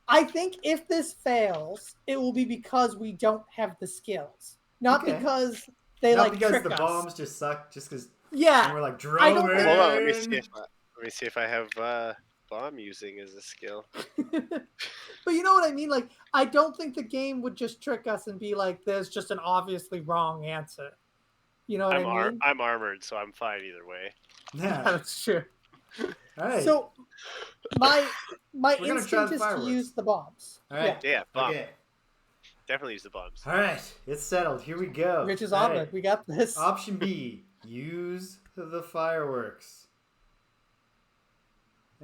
I think if this fails, it will be because we don't have the skills, not Okay. because they Not like because trick the us. bombs just suck, just because Yeah, we're like I don't Drummond. think- Hold on, let me see if I have bomb using as a skill. but you know what I mean. Like, I don't think the game would just trick us and be like, "There's just an obviously wrong answer." You know what I mean? I'm armored, so I'm fine either way. Yeah. That's true. All right. So my We're gonna try instinct the is to fireworks. use the bombs. All right. Yeah, bomb. Okay. Definitely use the bombs. All right. It's settled. Here we go. Rich is All armored. right. We got this. Option B. Use the fireworks.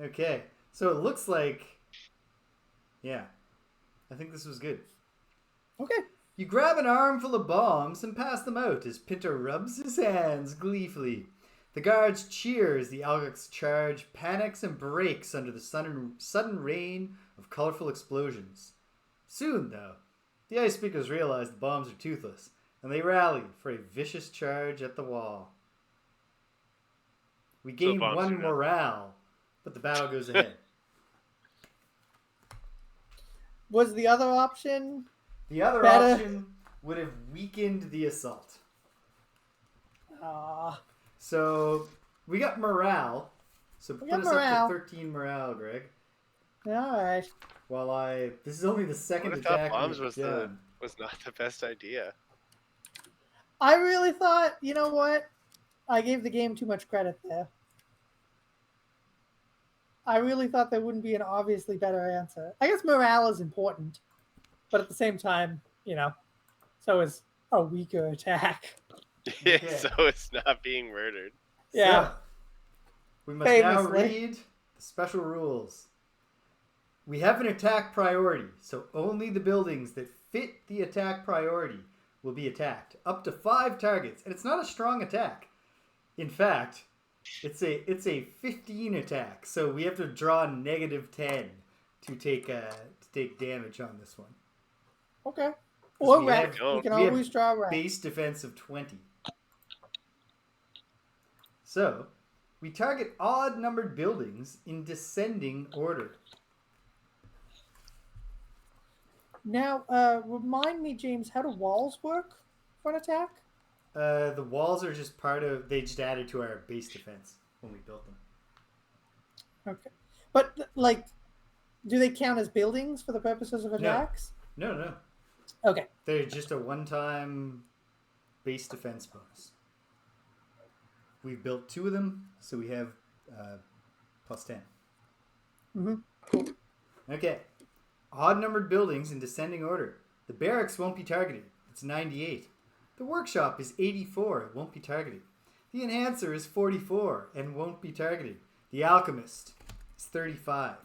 Okay. So it looks like... Yeah. I think this was good. Okay. You grab an armful of bombs and pass them out as Pinter rubs his hands gleefully. The guards cheer as the Algox charge panics and breaks under the sudden rain of colorful explosions. Soon, though, the ice speakers realize the bombs are toothless, and they rally for a vicious charge at the wall. We gain bombs one are not- morale, but the battle goes ahead. Was the other option? The other Better. option would have weakened the assault. So we got morale. So put got us morale. up to 13 morale, Greg. all right. This is only the second I would've thought attack bombs we've was done. not the best idea. I really thought, you know what? I gave the game too much credit there. I really thought there wouldn't be an obviously better answer. I guess morale is important, but at the same time, so is a weaker attack. Yeah, Okay. so it's not being murdered. Yeah. So, we must now Famously. read the special rules. We have an attack priority, so only the buildings that fit the attack priority will be attacked. Up to 5 targets, and it's not a strong attack. In fact, it's a 15 attack, so we have to draw -10 to take damage on this one. Okay. Or we wreck. have- We can we have always draw wreck. Base defense of 20. So, we target odd numbered buildings in descending order. Now, remind me, James, how do walls work for an attack? The walls are just they just added to our base defense when we built them. Okay. But, like, do they count as buildings for the purposes of attacks? No. Okay. They're just a one-time base defense bonus. We've built 2 of them, so we have +10. Mm-hmm. Okay. Odd numbered buildings in descending order. The barracks won't be targeted. It's 98. The workshop is 84. It won't be targeted. The enhancer is 44 and won't be targeted. The alchemist is 35.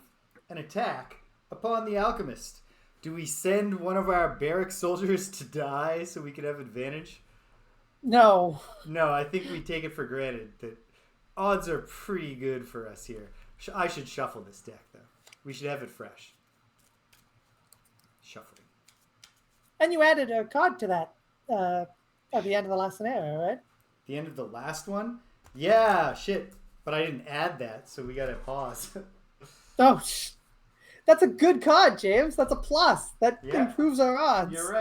An attack upon the alchemist. Do we send one of our barrack soldiers to die so we can have advantage? No. No, I think we take it for granted that odds are pretty good for us here. I should shuffle this deck, though. We should have it fresh. Shuffling. And you added a card to that at the end of the last scenario, right? The end of the last one? Yeah, shit. But I didn't add that, so we gotta pause. Oh, that's a good card, James. That's a plus. That Yeah. improves our odds. You're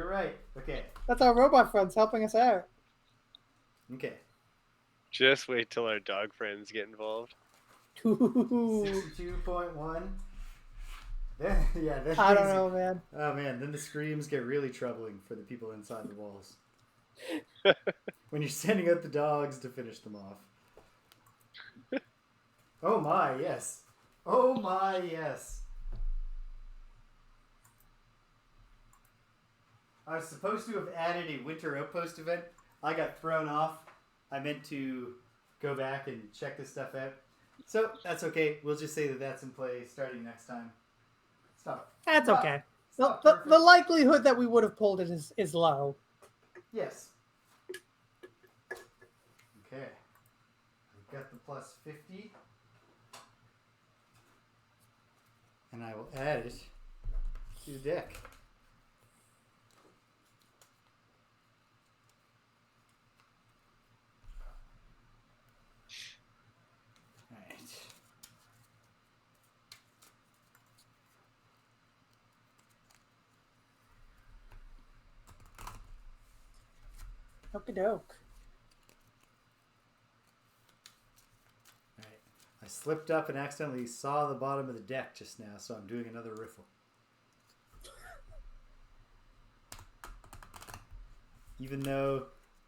right. Okay. That's our robot friends helping us out. Okay. Just wait till our dog friends get involved. Ooh. 62.1. Yeah, I don't know, man. Oh man, then the screams get really troubling for the people inside the walls. When you're sending out the dogs to finish them off. Oh my, yes. Oh my, yes. I was supposed to have added a winter outpost event. I got thrown off. I meant to go back and check this stuff out. So that's okay. We'll just say that that's in play starting next time. That's okay. It's not The perfect. likelihood that we would have pulled it is low. Yes. Okay. I've got the +50. And I will add it to the deck. Alright. Okie doke. Alright. I slipped up and accidentally saw the bottom of the deck just now, so I'm doing another riffle. Even though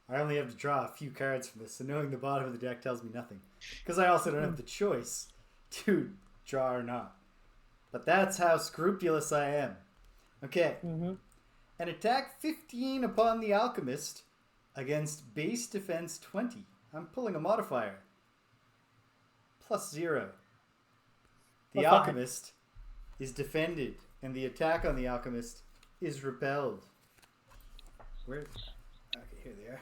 I only have to draw a few cards from this, so knowing the bottom of the deck tells me nothing. Because I also don't have the choice to draw or not. But that's how scrupulous I am. Okay. Mm-hmm. An attack 15 upon the alchemist against base defense 20. I'm pulling a modifier. +0. The That's fine. alchemist is defended, and the attack on the alchemist is repelled. Where? Okay, here they are.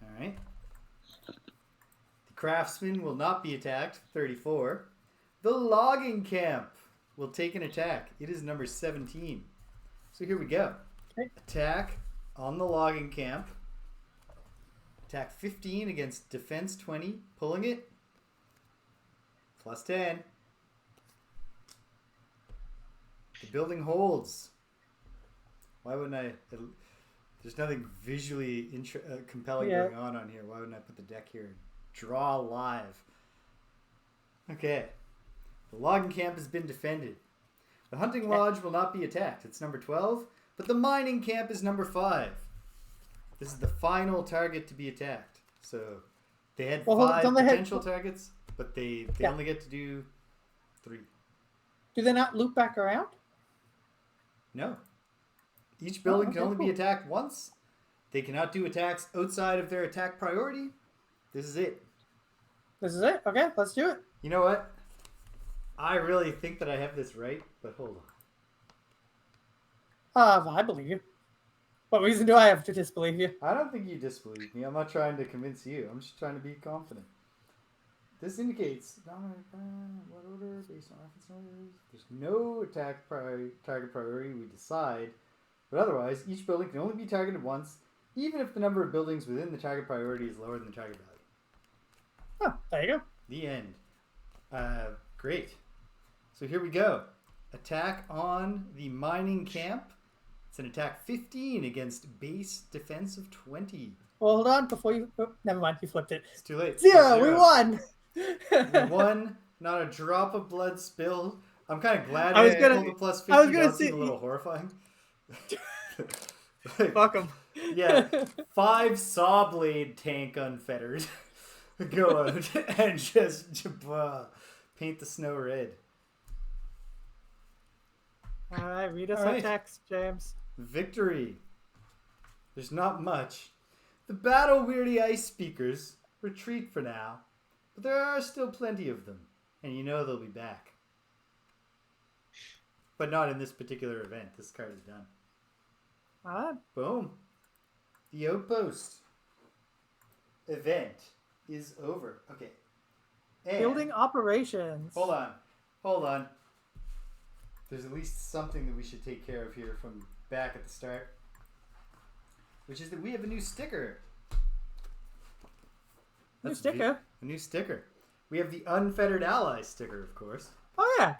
Alright. The craftsman will not be attacked. 34. The logging camp will take an attack. It is number 17. So here we go. Okay. Attack on the logging camp. Attack 15 against defense 20. Pulling it. +10. The building holds. Why wouldn't I? There's nothing visually compelling going on here. Why wouldn't I put the deck here? Draw live. Okay. The logging camp has been defended. The hunting lodge will not be attacked. It's number 12. But the mining camp is number 5. This is the final target to be attacked. So they had 5 potential targets, but they only get to do 3. Do they not loop back around? No. Each building can only be attacked once. They cannot do attacks outside of their attack priority. This is it. This is it. Okay, let's do it. You know what? I really think that I have this right, but hold on. I believe you. What reason do I have to disbelieve you? I don't think you disbelieve me. I'm not trying to convince you. I'm just trying to be confident. This indicates what order based on reference numbers. There's no attack target priority. We decide, but otherwise, each building can only be targeted once, even if the number of buildings within the target priority is lower than the target value. Oh, there you go. The end. Great. So here we go. Attack on the mining camp. It's an attack 15 against base defense of 20. Well, hold on before you. Oh, never mind. You flipped it. It's too late. Zero. We won. We won. Not a drop of blood spilled. I'm kind of glad I was gonna- pulled the plus 50. I was gonna That seemed say- a little horrifying. Fuck them. Yeah. 5 saw blade tank unfettered. Go out and just paint the snow red. All right, read us All our right. text, James. Victory. There's not much. The battle weary ice speakers retreat for now, but there are still plenty of them, and you know they'll be back. But not in this particular event. This card is done. All right. Boom. The Outpost event is over. Okay. And Building operations. Hold on. There's at least something that we should take care of here from back at the start, which is that we have a new sticker. New sticker? A new sticker. We have the Unfettered Ally sticker, of course. Oh yeah.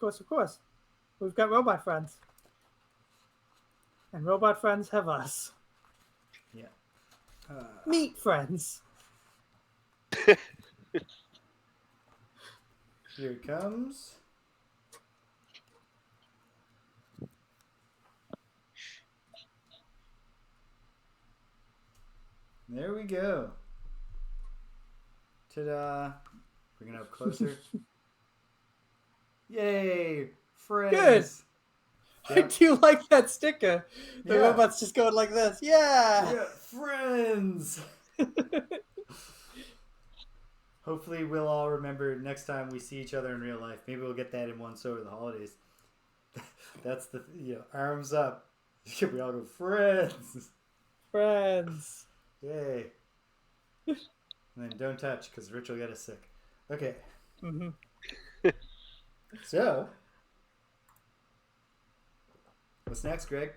Of course. We've got robot friends. And robot friends have us. Yeah. Meat friends. Here it comes. There we go. Ta-da. Bring it up closer. Yay! Friends. I do like that sticker. The Yeah. robot's just going like this. Yeah. Yeah, friends. Hopefully we'll all remember next time we see each other in real life. Maybe we'll get that in one over the holidays. That's the arms up. We all go friends. Friends. Yay. And then don't touch because Rich will get us sick. Okay. Mm-hmm. So what's next, Greg?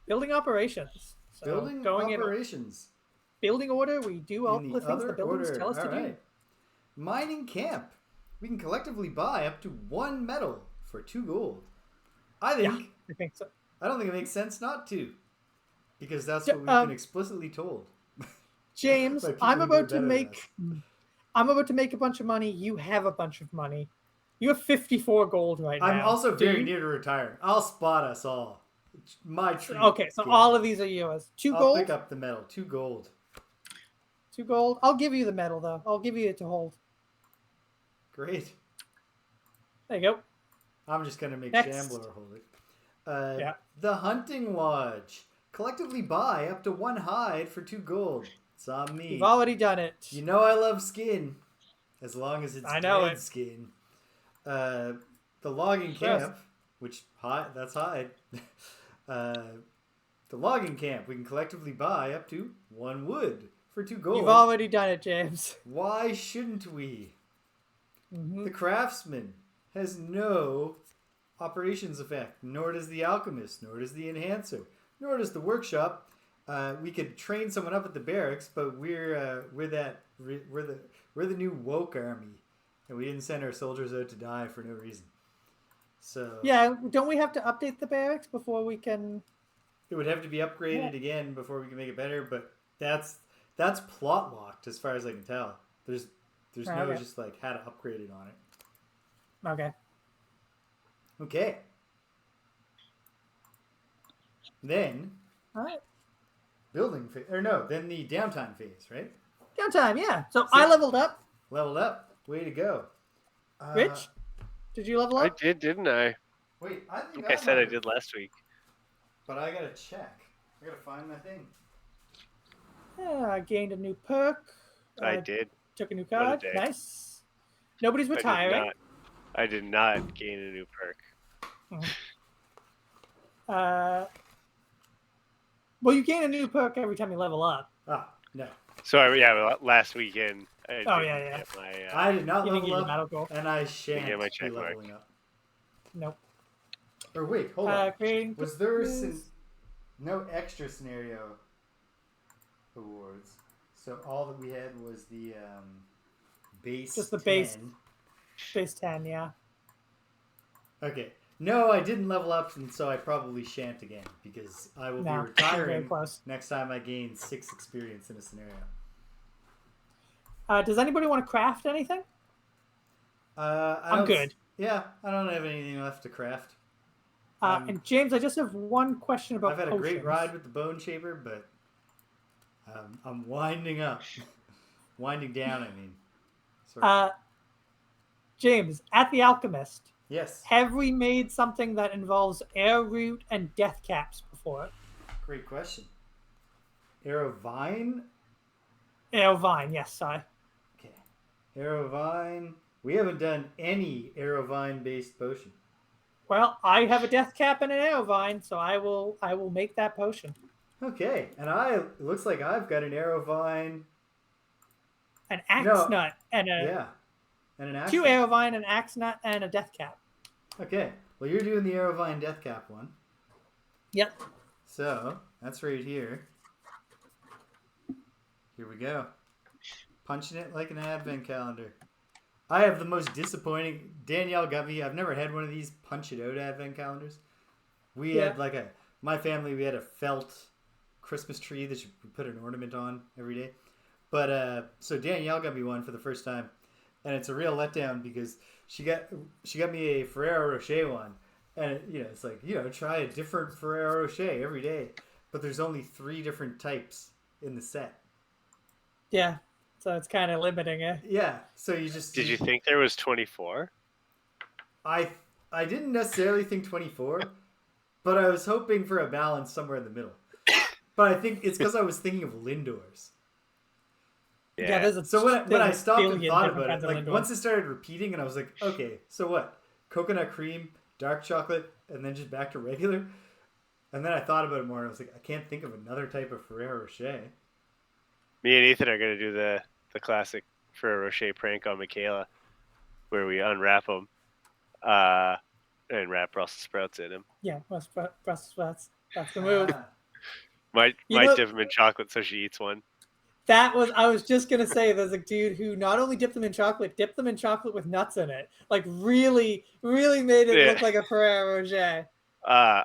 Building operations. So Building going operations. in building order, we do all In the things the buildings order. tell us to All do. right. Mining camp. We can collectively buy up to 1 metal for 2 gold. I think so. don't think it makes sense not to, because that's Yeah, what we've been explicitly told. James, By people I'm who about know to better than make I'm about to make a bunch of money. You have a bunch of money. You have 54 gold right now. I'm also Do very you? near to retire. I'll spot us all. My treat. Okay, so kid. all of these are yours. 2 I'll gold. pick up the metal. 2 gold. 2 gold. I'll give you the medal though. I'll give you it to hold. Great. There you go. I'm just gonna make Next. Shambler hold it. Yeah. The Hunting Lodge. Collectively buy up to 1 hide for 2 gold. It's on me. You've already done it. You know I love skin, as long as it's I know dead it. skin. The logging Yes. camp, which that's hide. The logging camp. We can collectively buy up to 1 wood for 2 gold. You've already done it, James. Why shouldn't we? Mm-hmm. The craftsman has no operations effect, nor does the alchemist, nor does the enhancer, nor does the workshop. We could train someone up at the barracks, but we're the new woke army, and we didn't send our soldiers out to die for no reason. So Yeah, don't we have to update the barracks before we can? it would have to be upgraded again before we can make it better. But that's plot locked as far as I can tell. There's no Okay. just like how to upgrade it on it. Okay. Okay. Then All right. building phase, or no, then the downtime phase, right? Downtime, yeah. So I leveled up. Leveled up. Way to go. Rich, did you level I up? did, didn't I? Wait, I think I said I might did last week. but I gotta check. I gotta find my thing. Yeah, I gained a new perk. I did. Took a new What a card. day. Nice. Nobody's retiring. I did not gain a new perk. Well, you gain a new perk every time you level up. Ah, no. So last weekend. I yeah. Get my, I did not You didn't level get your up, battle goal. and I shan't get my be check mark. leveling up. Nope. Or wait, hold on. Creating Was there pieces. no extra scenario awards? So all that we had was the base. Just the 10. base 10, yeah. Okay. No, I didn't level up, and so I probably shan't again because I will be Very retiring close. next time I gain 6 experience in a scenario. Does anybody want to craft anything? I'm good. Yeah, I don't have anything left to craft. And James, I just have one question about I've had potions. a great ride with the Bone Shaper, but I'm winding up. Winding down, I mean. Sorry. James, at the Alchemist, Yes. have we made something that involves air root and death caps before? Great question. Arrow Vine? Arrow vine, yes, sorry. Okay. Arrow Vine. We haven't done any Arrow Vine based potion. Well, I have a death cap and an arrow vine, so I will make that potion. Okay. And it looks like I've got an Arrow Vine. An axe nut and a yeah. And an axe 2 nut. arrow vine, an axe nut, and a death cap. Okay. Well, you're doing the Arrow Vine Death Cap one. Yep. So, that's right here. Here we go. Punching it like an advent calendar. I have the most disappointing... Danielle got me... I've never had one of these punch it out advent calendars. We had like a... My family, we had a felt Christmas tree that you put an ornament on every day. But, so Danielle got me one for the first time. And it's a real letdown because she got me a Ferrero Rocher one. And, it's like, try a different Ferrero Rocher every day. But there's only 3 different types in the set. Yeah. So it's kind of limiting, eh? Yeah. So you just... Did you think there was 24? I didn't necessarily think 24, but I was hoping for a balance somewhere in the middle. But I think it's because I was thinking of Lindors. Yeah, there's so when I stopped and thought about it, like Lindors. once it started repeating, and I was like, okay, so what? Coconut cream, dark chocolate, and then just back to regular? And then I thought about it more, and I was like, I can't think of another type of Ferrero Rocher. Me and Ethan are going to do the classic Ferrero Rocher prank on Michaela, where we unwrap them and wrap Brussels sprouts in them. Yeah, Brussels sprouts. That's the move. Might dip them in chocolate so she eats one. I was just going to say, there's a dude who not only dipped them in chocolate with nuts in it. Like, really, really made it look like a Ferrero Rocher. I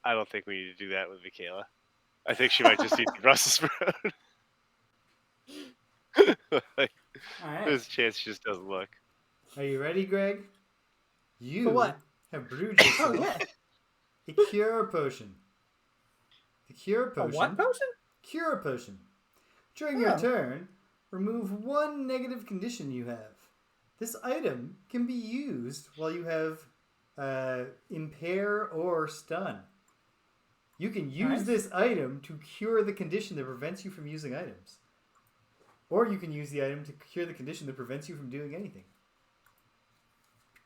don't think we need to do that with Michaela. I think she might just eat the Brussels sprout. All right. There's a chance she just doesn't look. Are you ready, Greg? You For what? have brewed yourself a cure potion. The cure potion. A what potion? Cure potion. During your turn, remove 1 negative condition you have. This item can be used while you have impair or stun. You can use this item to cure the condition that prevents you from using items. Or you can use the item to cure the condition that prevents you from doing anything.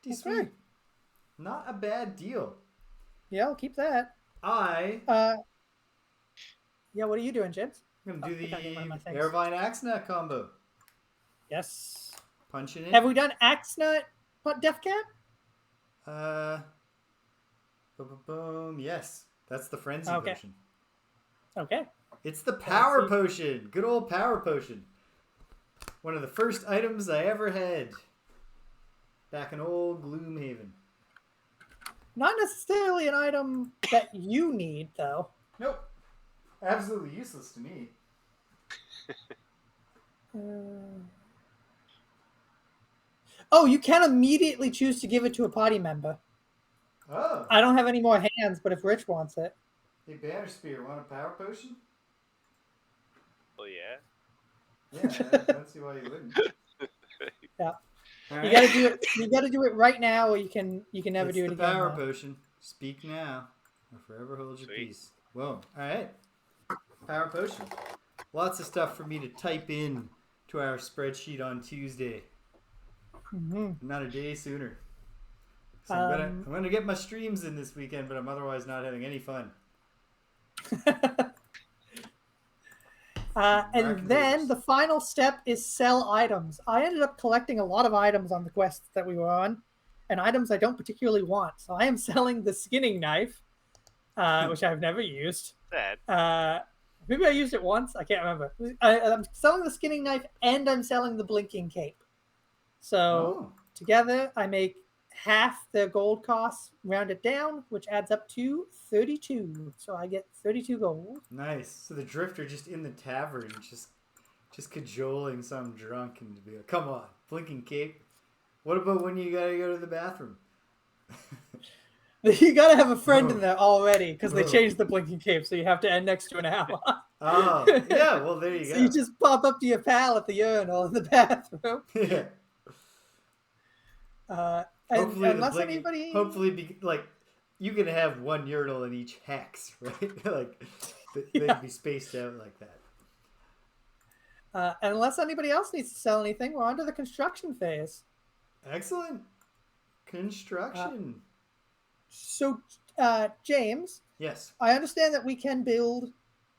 Pretty sweet. Not a bad deal. Yeah, I'll keep that. Yeah, what are you doing, James? I'm going to do the Airvine Axe Nut combo. Yes. Punching it. Have we done Axe Nut Death Cap? Boom. Yes. That's the Frenzy potion. Okay. It's the Power Potion. Good old Power Potion. One of the first items I ever had. Back in old Gloomhaven. Not necessarily an item that you need, though. Nope. Absolutely useless to me. Oh, you can immediately choose to give it to a party member. Oh. I don't have any more hands, but if Rich wants it. Hey, Banner Spear, want a Power Potion? Well, yeah. Yeah, I don't see why you wouldn't. Yeah. Right. You gotta do it. You gotta do it right now, or you can never do it again. Power Potion. Speak now, or forever hold your peace. Whoa. All right. Power potion. Lots of stuff for me to type in to our spreadsheet on Tuesday. Not a day sooner. So I'm gonna get my streams in this weekend, but I'm otherwise not having any fun. And then the final step is sell items. I ended up collecting a lot of items on the quests that we were on, and items I don't particularly want. So I am selling the skinning knife, which I've never used. Maybe I used it once. I can't remember. I'm selling the skinning knife, and I'm selling the blinking cape. So together, I make half the gold costs, round it down, which adds up to 32. So I get 32 gold. Nice. So the drifter just in the tavern, just cajoling some drunk and to be like, come on, blinking cape. What about when you gotta go to the bathroom? You gotta have a friend in there already because they changed the blinking cape, so you have to end next to an ally. Oh, yeah. Well, there you go. So you just pop up to your pal at the urinal in the bathroom. Yeah. Hopefully, like you can have one urinal in each hex, right? Like they'd be spaced out like that. And unless anybody else needs to sell anything, we're on to the construction phase. Excellent. Construction. So, James. Yes. I understand that we can build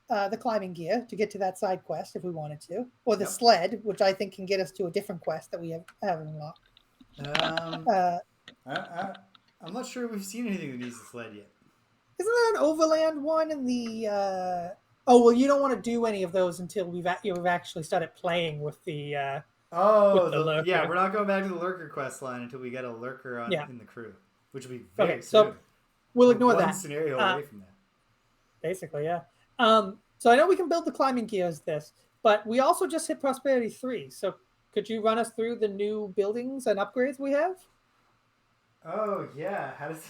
the climbing gear to get to that side quest if we wanted to, or the sled, which I think can get us to a different quest that we have unlocked. I'm not sure we've seen anything that needs a sled yet. Isn't there an overland one in the? Oh well, you don't want to do any of those until you've actually started playing with the. With the lurker. Yeah, we're not going back to the lurker quest line until we get a lurker in the crew, which will be very soon. So we'll ignore that. One scenario away from that. Basically, yeah. So I know we can build the climbing gear as this, but we also just hit Prosperity 3. So could you run us through the new buildings and upgrades we have? Oh yeah, how does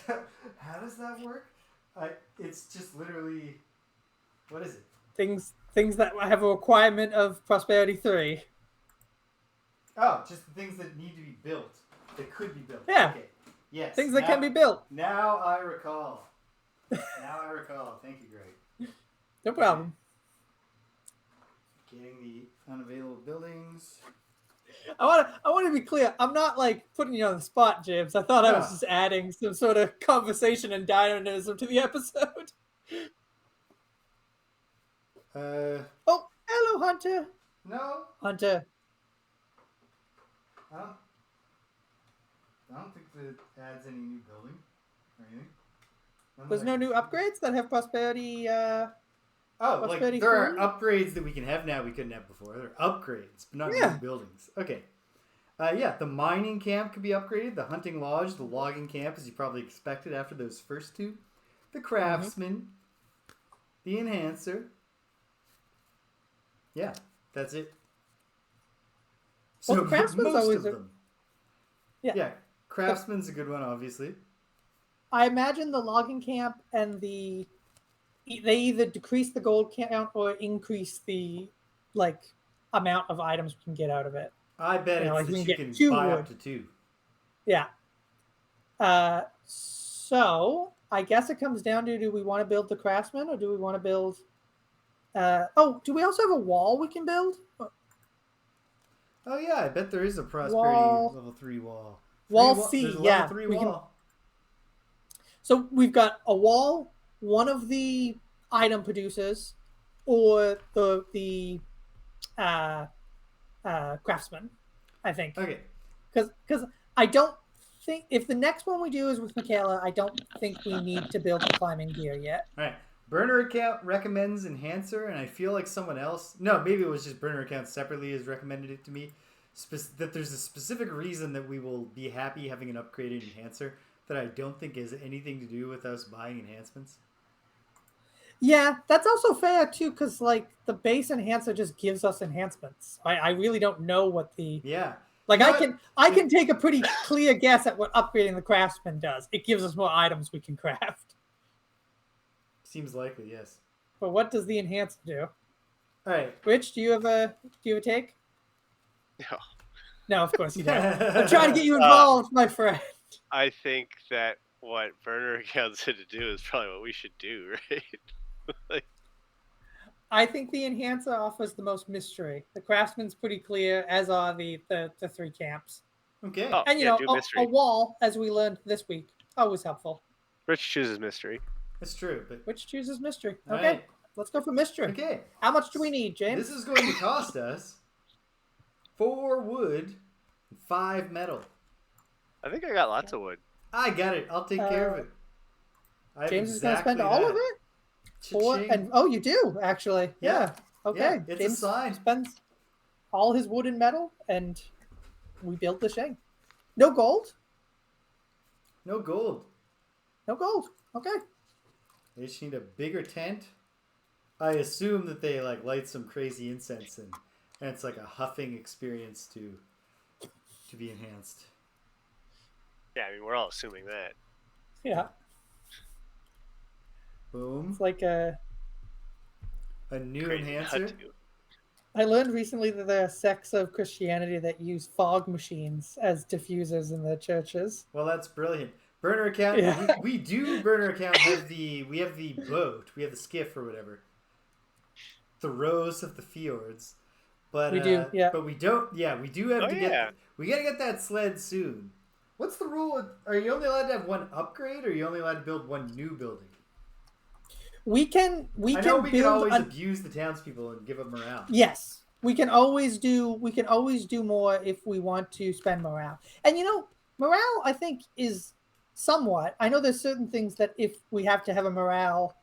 that work? It's just literally, what is it? Things that have a requirement of Prosperity 3. Oh, just the things that need to be built. That could be built. Yeah. Okay. Yes. Things that can be built. Now I recall. Thank you, Greg. No problem. Getting the unavailable buildings. I want to be clear. I'm not like putting you on the spot, James. I thought I was just adding some sort of conversation and dynamism to the episode. Oh, hello, Hunter. No. Hunter. I don't think that adds any new building or anything. There's no new upgrades that have prosperity. Prosperity there are upgrades that we can have now we couldn't have before. There are upgrades, but not new buildings. Okay. The mining camp could be upgraded. The hunting lodge, the logging camp, as you probably expected after those first two. The craftsman, the enhancer. Yeah, that's it. So well, craftsman's most always of them. Yeah, craftsman's a good one, obviously. I imagine the logging camp and they either decrease the gold count or increase the amount of items we can get out of it. I bet it's that you can buy up to 2. Yeah. So I guess it comes down to, do we want to build the craftsman or do we want to build? Do we also have a wall we can build? Oh yeah, I bet there is a prosperity level 3 wall. Wall C, there's a level 3 wall. So we've got a wall, one of the item producers, or the craftsman, I think. Okay. Because I don't think, if the next one we do is with Michaela, I don't think we need to build the climbing gear yet. All right. Burneraccount recommends enhancer, and I feel like someone else, no, maybe it was just Burneraccount separately has recommended it to me, that there's a specific reason that we will be happy having an upgraded enhancer that I don't think has anything to do with us buying enhancements. Yeah, that's also fair too, because the base enhancer just gives us enhancements. I really don't know what the I can take a pretty clear guess at what upgrading the craftsman does. It gives us more items we can craft. Seems likely, yes. But what does the enhancer do? All right, Rich, do you have a take? No. No, of course you don't. I'm trying to get you involved, my friend. I think that what burner accounts had to do is probably what we should do, right? Like, I think the Enhancer offers the most mystery. The Craftsman's pretty clear, as are the three camps. Okay. oh And, yeah, do a mystery. wall, as we learned this week, always helpful. Rich chooses mystery. That's true, but Which chooses mystery? All Okay, right. let's go for mystery. Okay. How much do we need, James? This is going to cost us 4 wood and 5 metal. I think I got lots of wood. I got it. I'll take care of it. I have James is going to exactly spend all of that. it? 4 Cha-ching. and oh, you do actually. Yeah. Okay. Yeah, it's James a sign. spends all his wood and metal, and we built the Shane. No gold. No gold. No gold. Okay. They just need a bigger tent. I assume that they like light some crazy incense and it's like a huffing experience to be enhanced. Yeah, I mean we're all assuming that. Yeah. Boom. It's like a new Crazy enhancer. hut too. I learned recently that there are sects of Christianity that use fog machines as diffusers in their churches. Well, that's brilliant. Burner account. Yeah. We do burner account have the boat. We have the skiff or whatever. The Rose of the Fjords. But We do, yeah. But we don't. Yeah, we do have Oh, to yeah. get. We gotta get that sled soon. What's the rule? Are you only allowed to have one upgrade, or are you only allowed to build one new building? We can I know we can build always an- abuse the townspeople and give them morale. Yes, we can always do more if we want to spend morale. And morale I think is somewhat. I know there's certain things that if we have to have a morale,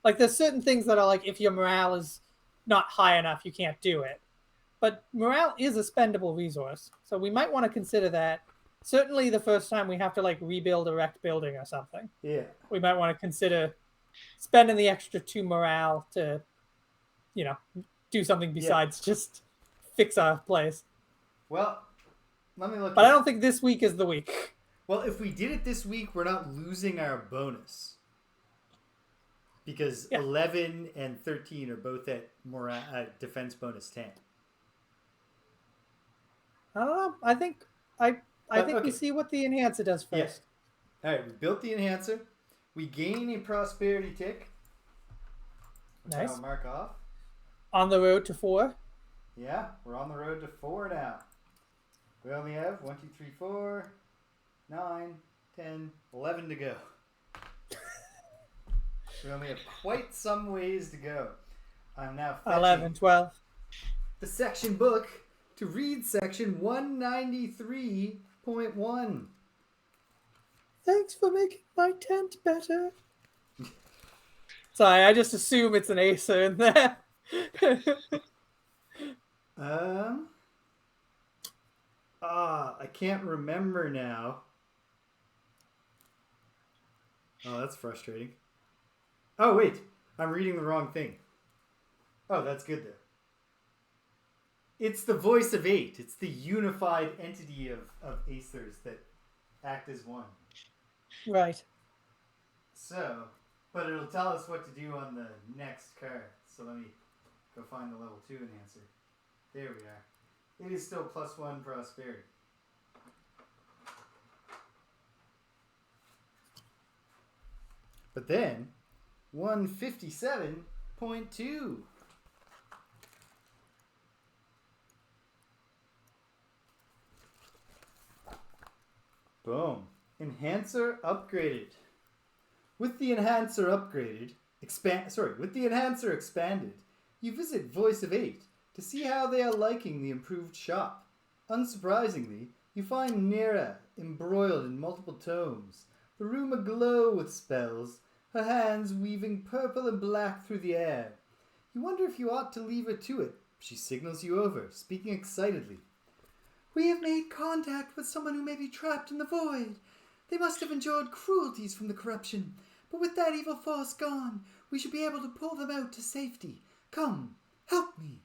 like there's certain things that are like if your morale is not high enough, you can't do it. But morale is a spendable resource, so we might want to consider that. Certainly, the first time we have to like rebuild a wrecked building or something, Yeah. we might want to consider spending the extra 2 morale to, do something besides just fix our place. Well, let me look. But I don't think this week is the week. Well, if we did it this week, we're not losing our bonus. Because 11 and 13 are both at defense bonus 10. I don't know. I think Okay. we see what the enhancer does first. Yes. All right, we built the enhancer. We gain a prosperity tick. Nice. I'll mark off. On the road to 4. Yeah, we're on the road to 4 now. We only have 1, 2, 3, 4, 9, 10, 11 to go. We only have quite some ways to go. I'm now fetching 11, 12. the section book to read section 193.1. Thanks for making my tent better. Sorry, I just assume it's an Acer in there. I can't remember now. Oh, that's frustrating. Oh, wait. I'm reading the wrong thing. Oh, that's good, though. It's the voice of 8. It's the unified entity of Aethers that act as one. Right. So, but it'll tell us what to do on the next card. So let me go find the level 2 enhancer. There we are. It is still +1 prosperity. But then, 157.2. Boom. Enhancer upgraded. With the enhancer expanded, you visit Voice of 8 to see how they are liking the improved shop. Unsurprisingly, you find Nera embroiled in multiple tomes, the room aglow with spells, her hands weaving purple and black through the air. You wonder if you ought to leave her to it. She signals you over, speaking excitedly. We have made contact with someone who may be trapped in the void. They must have endured cruelties from the corruption, but with that evil force gone, we should be able to pull them out to safety. Come, help me.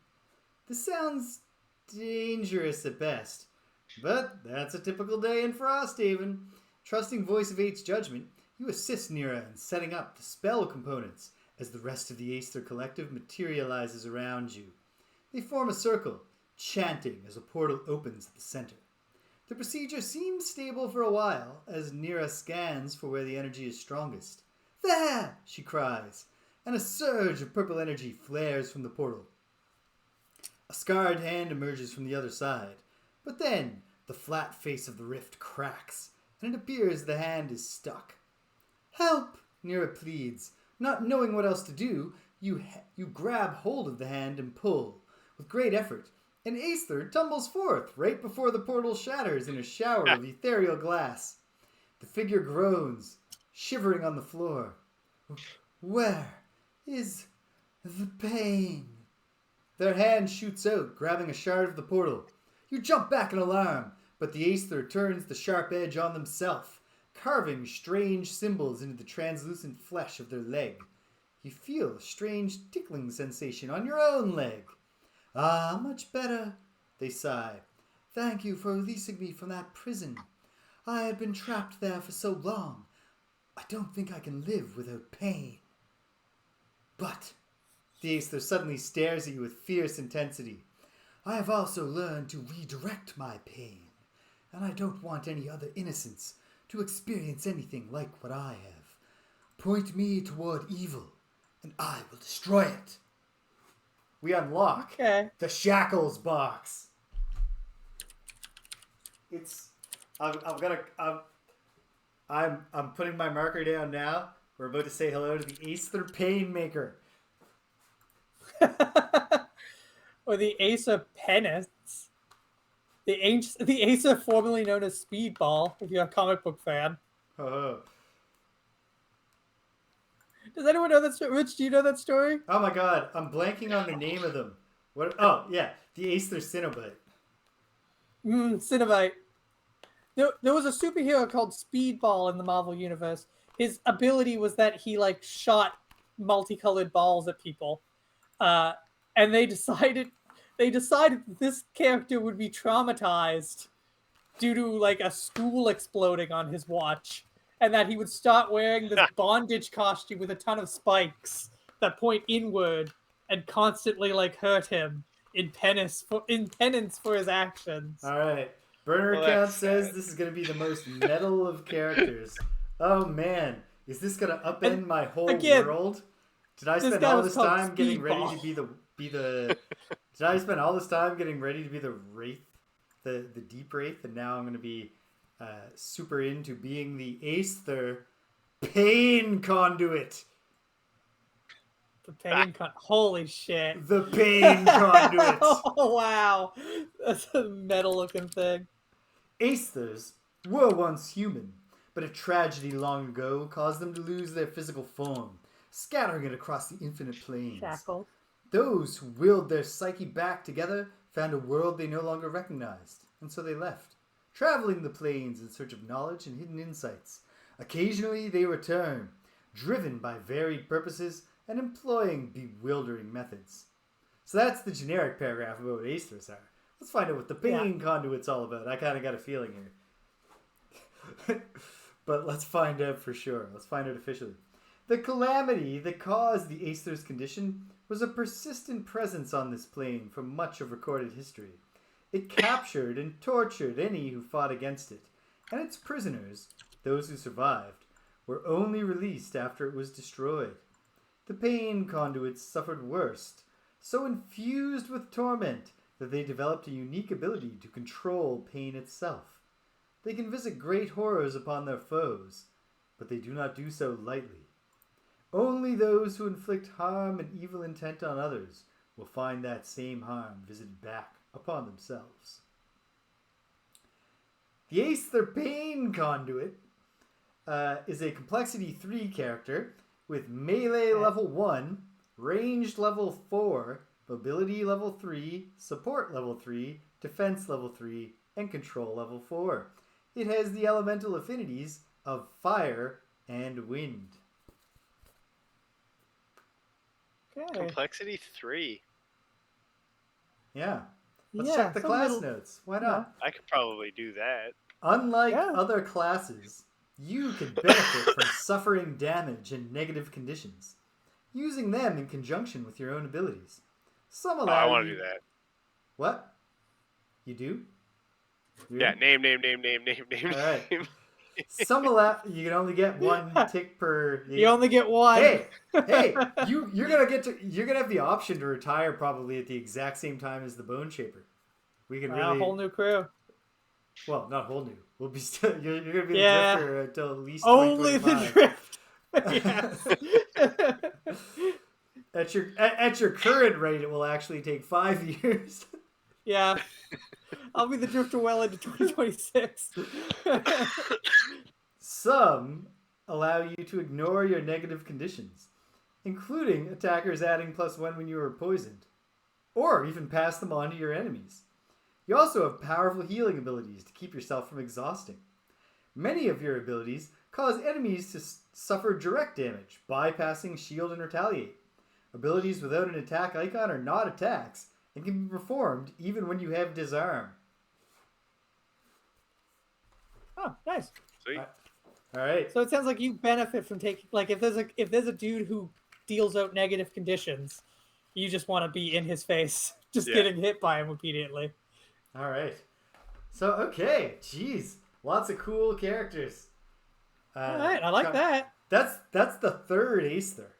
This sounds dangerous at best, but that's a typical day in Frosthaven. Trusting Voice of Eight's judgment, you assist Nera in setting up the spell components as the rest of the Aether Collective materializes around you. They form a circle, chanting as a portal opens at the center. The procedure seems stable for a while as Nera scans for where the energy is strongest. There, she cries. and a surge of purple energy flares from the portal. A scarred hand emerges from the other side, but then the flat face of the rift cracks, and it appears the hand is stuck. "Help!" Nira pleads. Not knowing what else to do, you grab hold of the hand and pull. With great effort, and Aether tumbles forth right before the portal shatters in a shower of ethereal glass. The figure groans, shivering on the floor. "Where is the pain?" Their hand shoots out, grabbing a shard of the portal. You jump back in alarm, but the Aether turns the sharp edge on themselves, carving strange symbols into the translucent flesh of their leg. You feel a strange tickling sensation on your own leg. "Ah, much better," they sigh. "Thank you for releasing me from that prison. I had been trapped there for so long. I don't think I can live without pain." But the Aether suddenly stares at you with fierce intensity. "I have also learned to redirect my pain, and I don't want any other innocents to experience anything like what I have. Point me toward evil, and I will destroy it." We unlock the Shackles box. I'm putting my marker down now. We're about to say hello to the Aether Painmaker. Or the Aether Penance. The Aether formerly known as Speedball, if you're a comic book fan. Oh. Does anyone know that story? Rich, do you know that story? Oh my god, I'm blanking on the name of them. What? Oh, yeah, the Aether Cinnabite. Cinnabite. There was a superhero called Speedball in the Marvel Universe. His ability was that he, like, shot multicolored balls at people. And they decided that this character would be traumatized due to, like, a school exploding on his watch, and that he would start wearing this bondage costume with a ton of spikes that point inward and constantly, like, hurt him in penance for his actions. All right, burneraccount says this is going to be the most metal of characters. Oh man, is this going to upend my whole world? Did I spend all this time getting ready to be the? Did I spend all this time getting ready to be the wraith, the deep wraith, and now I'm going to be super into being the Aether pain conduit. The pain holy shit. The pain conduit. Oh wow, that's a metal looking thing. Aethers were once human, but a tragedy long ago caused them to lose their physical form, scattering it across the infinite planes. Shackles. Those who willed their psyche back together found a world they no longer recognized, and so they left, traveling the plains in search of knowledge and hidden insights. Occasionally they return, driven by varied purposes and employing bewildering methods. So that's the generic paragraph about what Aethers are. Let's find out what the pain conduit's all about. I kind of got a feeling here. But let's find out for sure. Let's find out officially. The calamity that caused the Aether's condition was a persistent presence on this plane for much of recorded history. It captured and tortured any who fought against it, and its prisoners, those who survived, were only released after it was destroyed. The pain conduits suffered worst, so infused with torment that they developed a unique ability to control pain itself. They can visit great horrors upon their foes, but they do not do so lightly. Only those who inflict harm and evil intent on others will find that same harm visited back upon themselves. The Aether Pain Conduit is a complexity 3 character with melee level 1, ranged level 4, mobility level 3, support level 3, defense level 3, and control level 4. It has the elemental affinities of fire and wind. Okay. Complexity 3. Yeah. Let's check the class notes. Why not? I could probably do that. Unlike other classes, you can benefit from suffering damage and negative conditions, using them in conjunction with your own abilities. Some allow I want to do that. What? You do? Yeah, name. All right. some allow. You can only get one tick per. You only get one. Hey, you're gonna have the option to retire probably at the exact same time as the Bone Shaper. We can A whole new crew. Well, not whole new. We'll be still. You're gonna be the Yeah. drifter until at least Only the 2025. drift. Yes. At your current rate, it will actually take 5 years. Yeah. I'll be the drifter well into 2026. Some allow you to ignore your negative conditions, including attackers adding +1 when you are poisoned, or even pass them on to your enemies. You also have powerful healing abilities to keep yourself from exhausting. Many of your abilities cause enemies to suffer direct damage, bypassing shield and retaliate. Abilities without an attack icon are not attacks and can be performed even when you have disarm. Oh, nice. Sweet. All right. So it sounds like you benefit from taking, like, if there's a dude who deals out negative conditions, you just want to be in his face, just getting hit by him repeatedly. All right. So, okay. Jeez. Lots of cool characters. All right. I like that. That's the third Aether.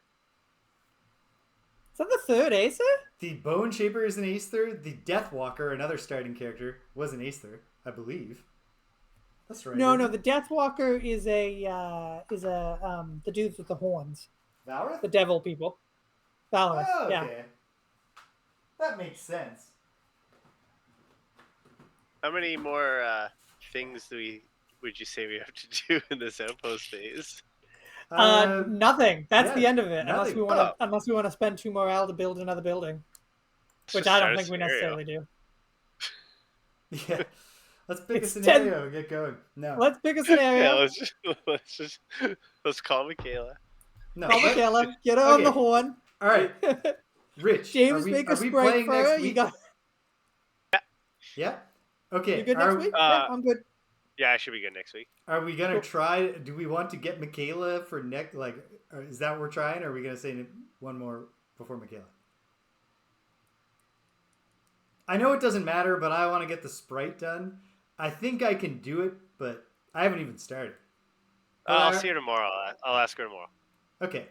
Is that the third Aether? The Bone Shaper is an Aether. The Deathwalker, another starting character, was an Aether, I believe. That's right. No, the Deathwalker is the dudes with the horns. Valorith? The devil people. Valorith, Oh, okay. yeah. That makes sense. How many more things would you say we have to do in this outpost phase? Nothing. That's the end of it. Nothing. Unless we want to spend 2 morale to build another building, which I don't think we necessarily do. Yeah. Let's pick a scenario and get going. No. Let's pick a scenario. Yeah, let's call Michaela. No. Call Michaela. Get her on the horn. All right. Rich, James, make a sprite for her. You got. Yeah. Okay. You good next week? Yeah, I'm good. Yeah, I should be good next week. Are we gonna try? Do we want to get Michaela for next? Like, is that what we're trying? Or are we gonna say one more before Michaela? I know it doesn't matter, but I want to get the sprite done. I think I can do it, but I haven't even started. I'll see her tomorrow. I'll ask her tomorrow. Okay.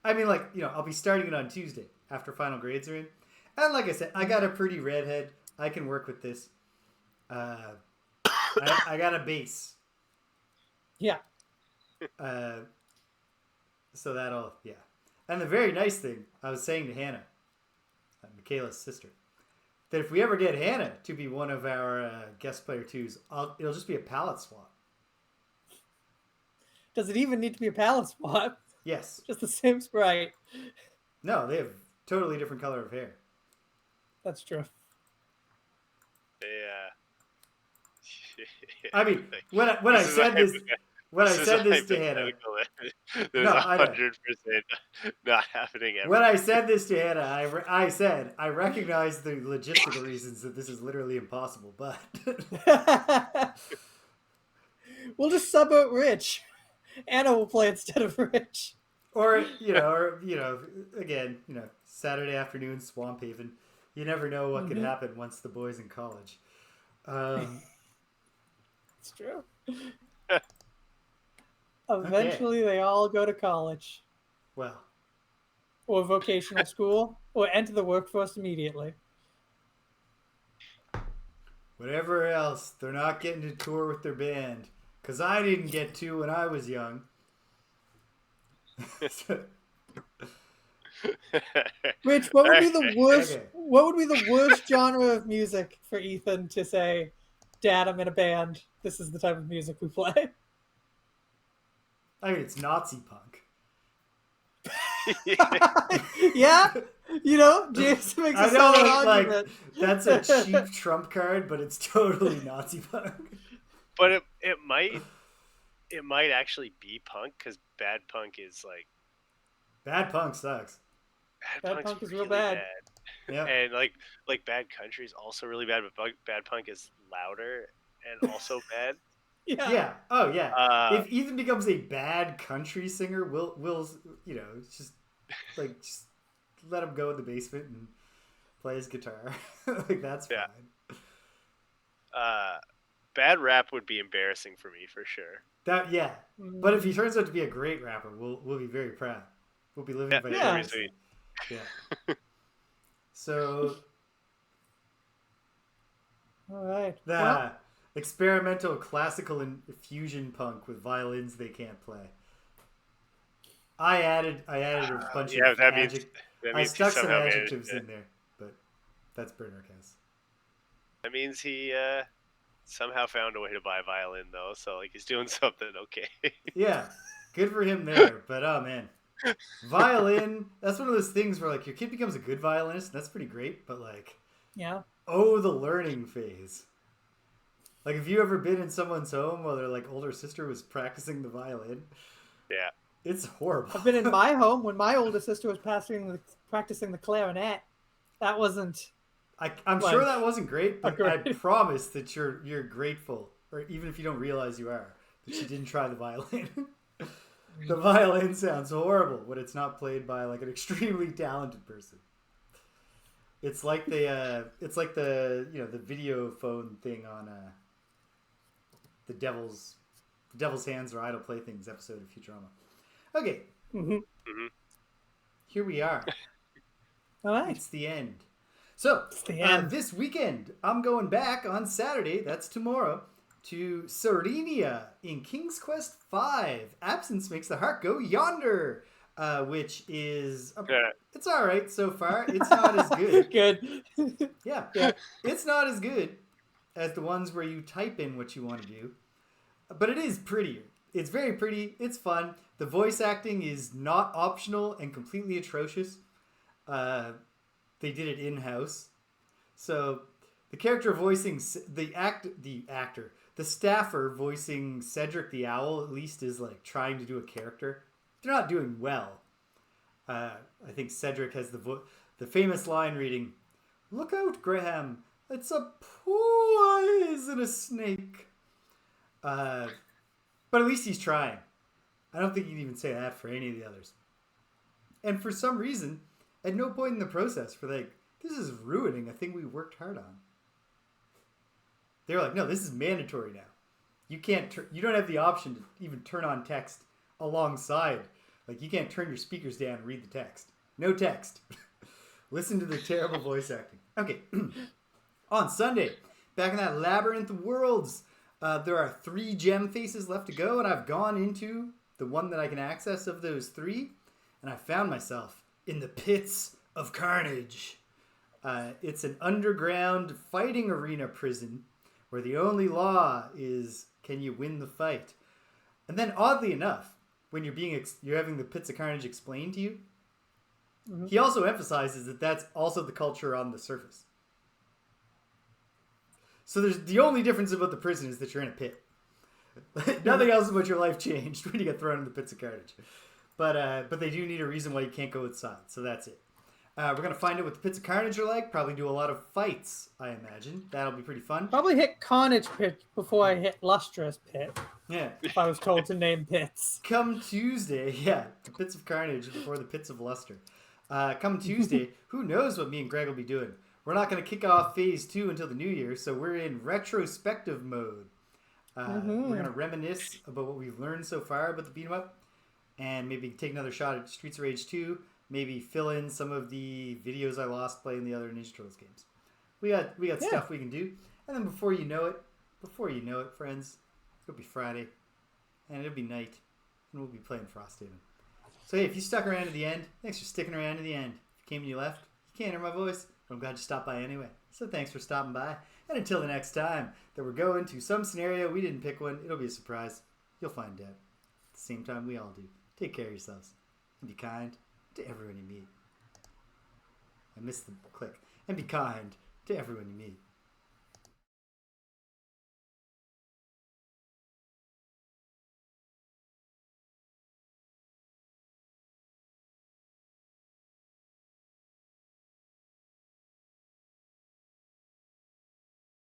I mean, like, I'll be starting it on Tuesday after final grades are in. And like I said, I got a pretty redhead. I can work with this. I got a base. Yeah. So that'll, yeah. And the very nice thing, I was saying to Hannah, Michaela's sister, that if we ever get Hannah to be one of our guest player twos, it'll just be a palette swap. Does it even need to be a palette swap? Yes. Just the same sprite. No, they have totally different color of hair. That's true. Yeah. I mean, when I said this to Hannah, there's 100% not happening ever. When I said this to Hannah, I said I recognize the logistical reasons that this is literally impossible, but we'll just sub out Rich. Anna will play instead of Rich. Or again, Saturday afternoon, Swamp Haven. You never know what could happen once the boy's in college. It's true. Eventually, they all go to college. Well. Or vocational school, or enter the workforce immediately. Whatever else, they're not getting to tour with their band. Because I didn't get to when I was young. Rich, what would be the worst? Okay. What would be the worst genre of music for Ethan to say, "Dad, I'm in a band. This is the type of music we play"? I mean, it's Nazi punk. Yeah, James makes a solid argument. That's a cheap trump card, but it's totally Nazi punk. But it might actually be punk, because bad punk is like... Bad punk sucks. Bad punk is really real bad. Yeah. And like bad country is also really bad, but bad punk is louder and also bad. Yeah. Yeah. Oh yeah. If Ethan becomes a bad country singer, we'll just let him go in the basement and play his guitar. Like, that's fine. bad rap would be embarrassing for me for sure. But if he turns out to be a great rapper, we'll be very proud. We'll be living vicariously. Yeah. So All right. the experimental classical and fusion punk with violins they can't play. I added a bunch of adjectives. I stuck some adjectives in there, but that's burneraccount. That means he somehow found a way to buy a violin, though. So like he's doing something okay. Yeah, good for him there. But oh man, violin. That's one of those things where like your kid becomes a good violinist. And that's pretty great. But like, the learning phase. Like, have you ever been in someone's home while their like older sister was practicing the violin? Yeah. It's horrible. I've been in my home when my older sister was practicing the clarinet. That wasn't. I'm sure that wasn't great, but I promise that you're grateful, or even if you don't realize you are, that she didn't try the violin. The violin sounds horrible when it's not played by like an extremely talented person. It's like the the video phone thing on the Devil's Hands Are Idle Playthings episode of Futurama. Okay. Here we are. All right. It's the end. So, this weekend, I'm going back on Saturday, that's tomorrow, to Serenia in King's Quest V. Absence makes the heart go yonder, which is... It's all right so far. It's not as good. Good. Yeah. It's not as good as the ones where you type in what you want to do, but it is prettier. It's very pretty. It's fun. The voice acting is not optional and completely atrocious. They did it in-house. So the character voicing the staffer voicing Cedric the Owl at least is like trying to do a character. They're not doing well. I think Cedric has the famous line reading, "Look out, Graham, it's a poison snake." But at least he's trying. I don't think you can even say that for any of the others. And for some reason, at no point in the process were like, this is ruining a thing we worked hard on. They were like, no, this is mandatory now. You can't. You don't have the option to even turn on text alongside. Like, you can't turn your speakers down and read the text. No text. Listen to the terrible voice acting. Okay. On Sunday, back in that labyrinth of worlds, there are 3 gem faces left to go, and I've gone into the one that I can access of those 3, and I found myself in the pits of carnage. It's an underground fighting arena prison where the only law is, can you win the fight? And then, oddly enough, when you're having the pits of carnage explained to you, he also emphasizes that that's also the culture on the surface. So the only difference about the prison is that you're in a pit. Nothing else about your life changed when you get thrown in the pits of carnage. But they do need a reason why you can't go outside. So that's it. We're going to find out what the pits of carnage are like. Probably do a lot of fights, I imagine. That'll be pretty fun. Probably hit Carnage Pit before I hit Lustrous Pit. Yeah. If I was told to name pits. Come Tuesday, the pits of carnage before the pits of luster. Come Tuesday, who knows what me and Greg will be doing. We're not going to kick off Phase 2 until the new year, so we're in retrospective mode. We're going to reminisce about what we've learned so far about the beat 'em up, and maybe take another shot at Streets of Rage 2, maybe fill in some of the videos I lost playing the other Ninja Turtles games. We got stuff we can do, and then before you know it, friends, it'll be Friday, and it'll be night, and we'll be playing Frosthaven. So hey, if you stuck around to the end, thanks for sticking around to the end. If you came and you left, you can't hear my voice, but I'm glad you stopped by anyway. So thanks for stopping by, and until the next time that we're going to some scenario, we didn't pick one, it'll be a surprise. You'll find out. At the same time we all do. Take care of yourselves, and be kind to everyone you meet. I missed the click. And be kind to everyone you meet.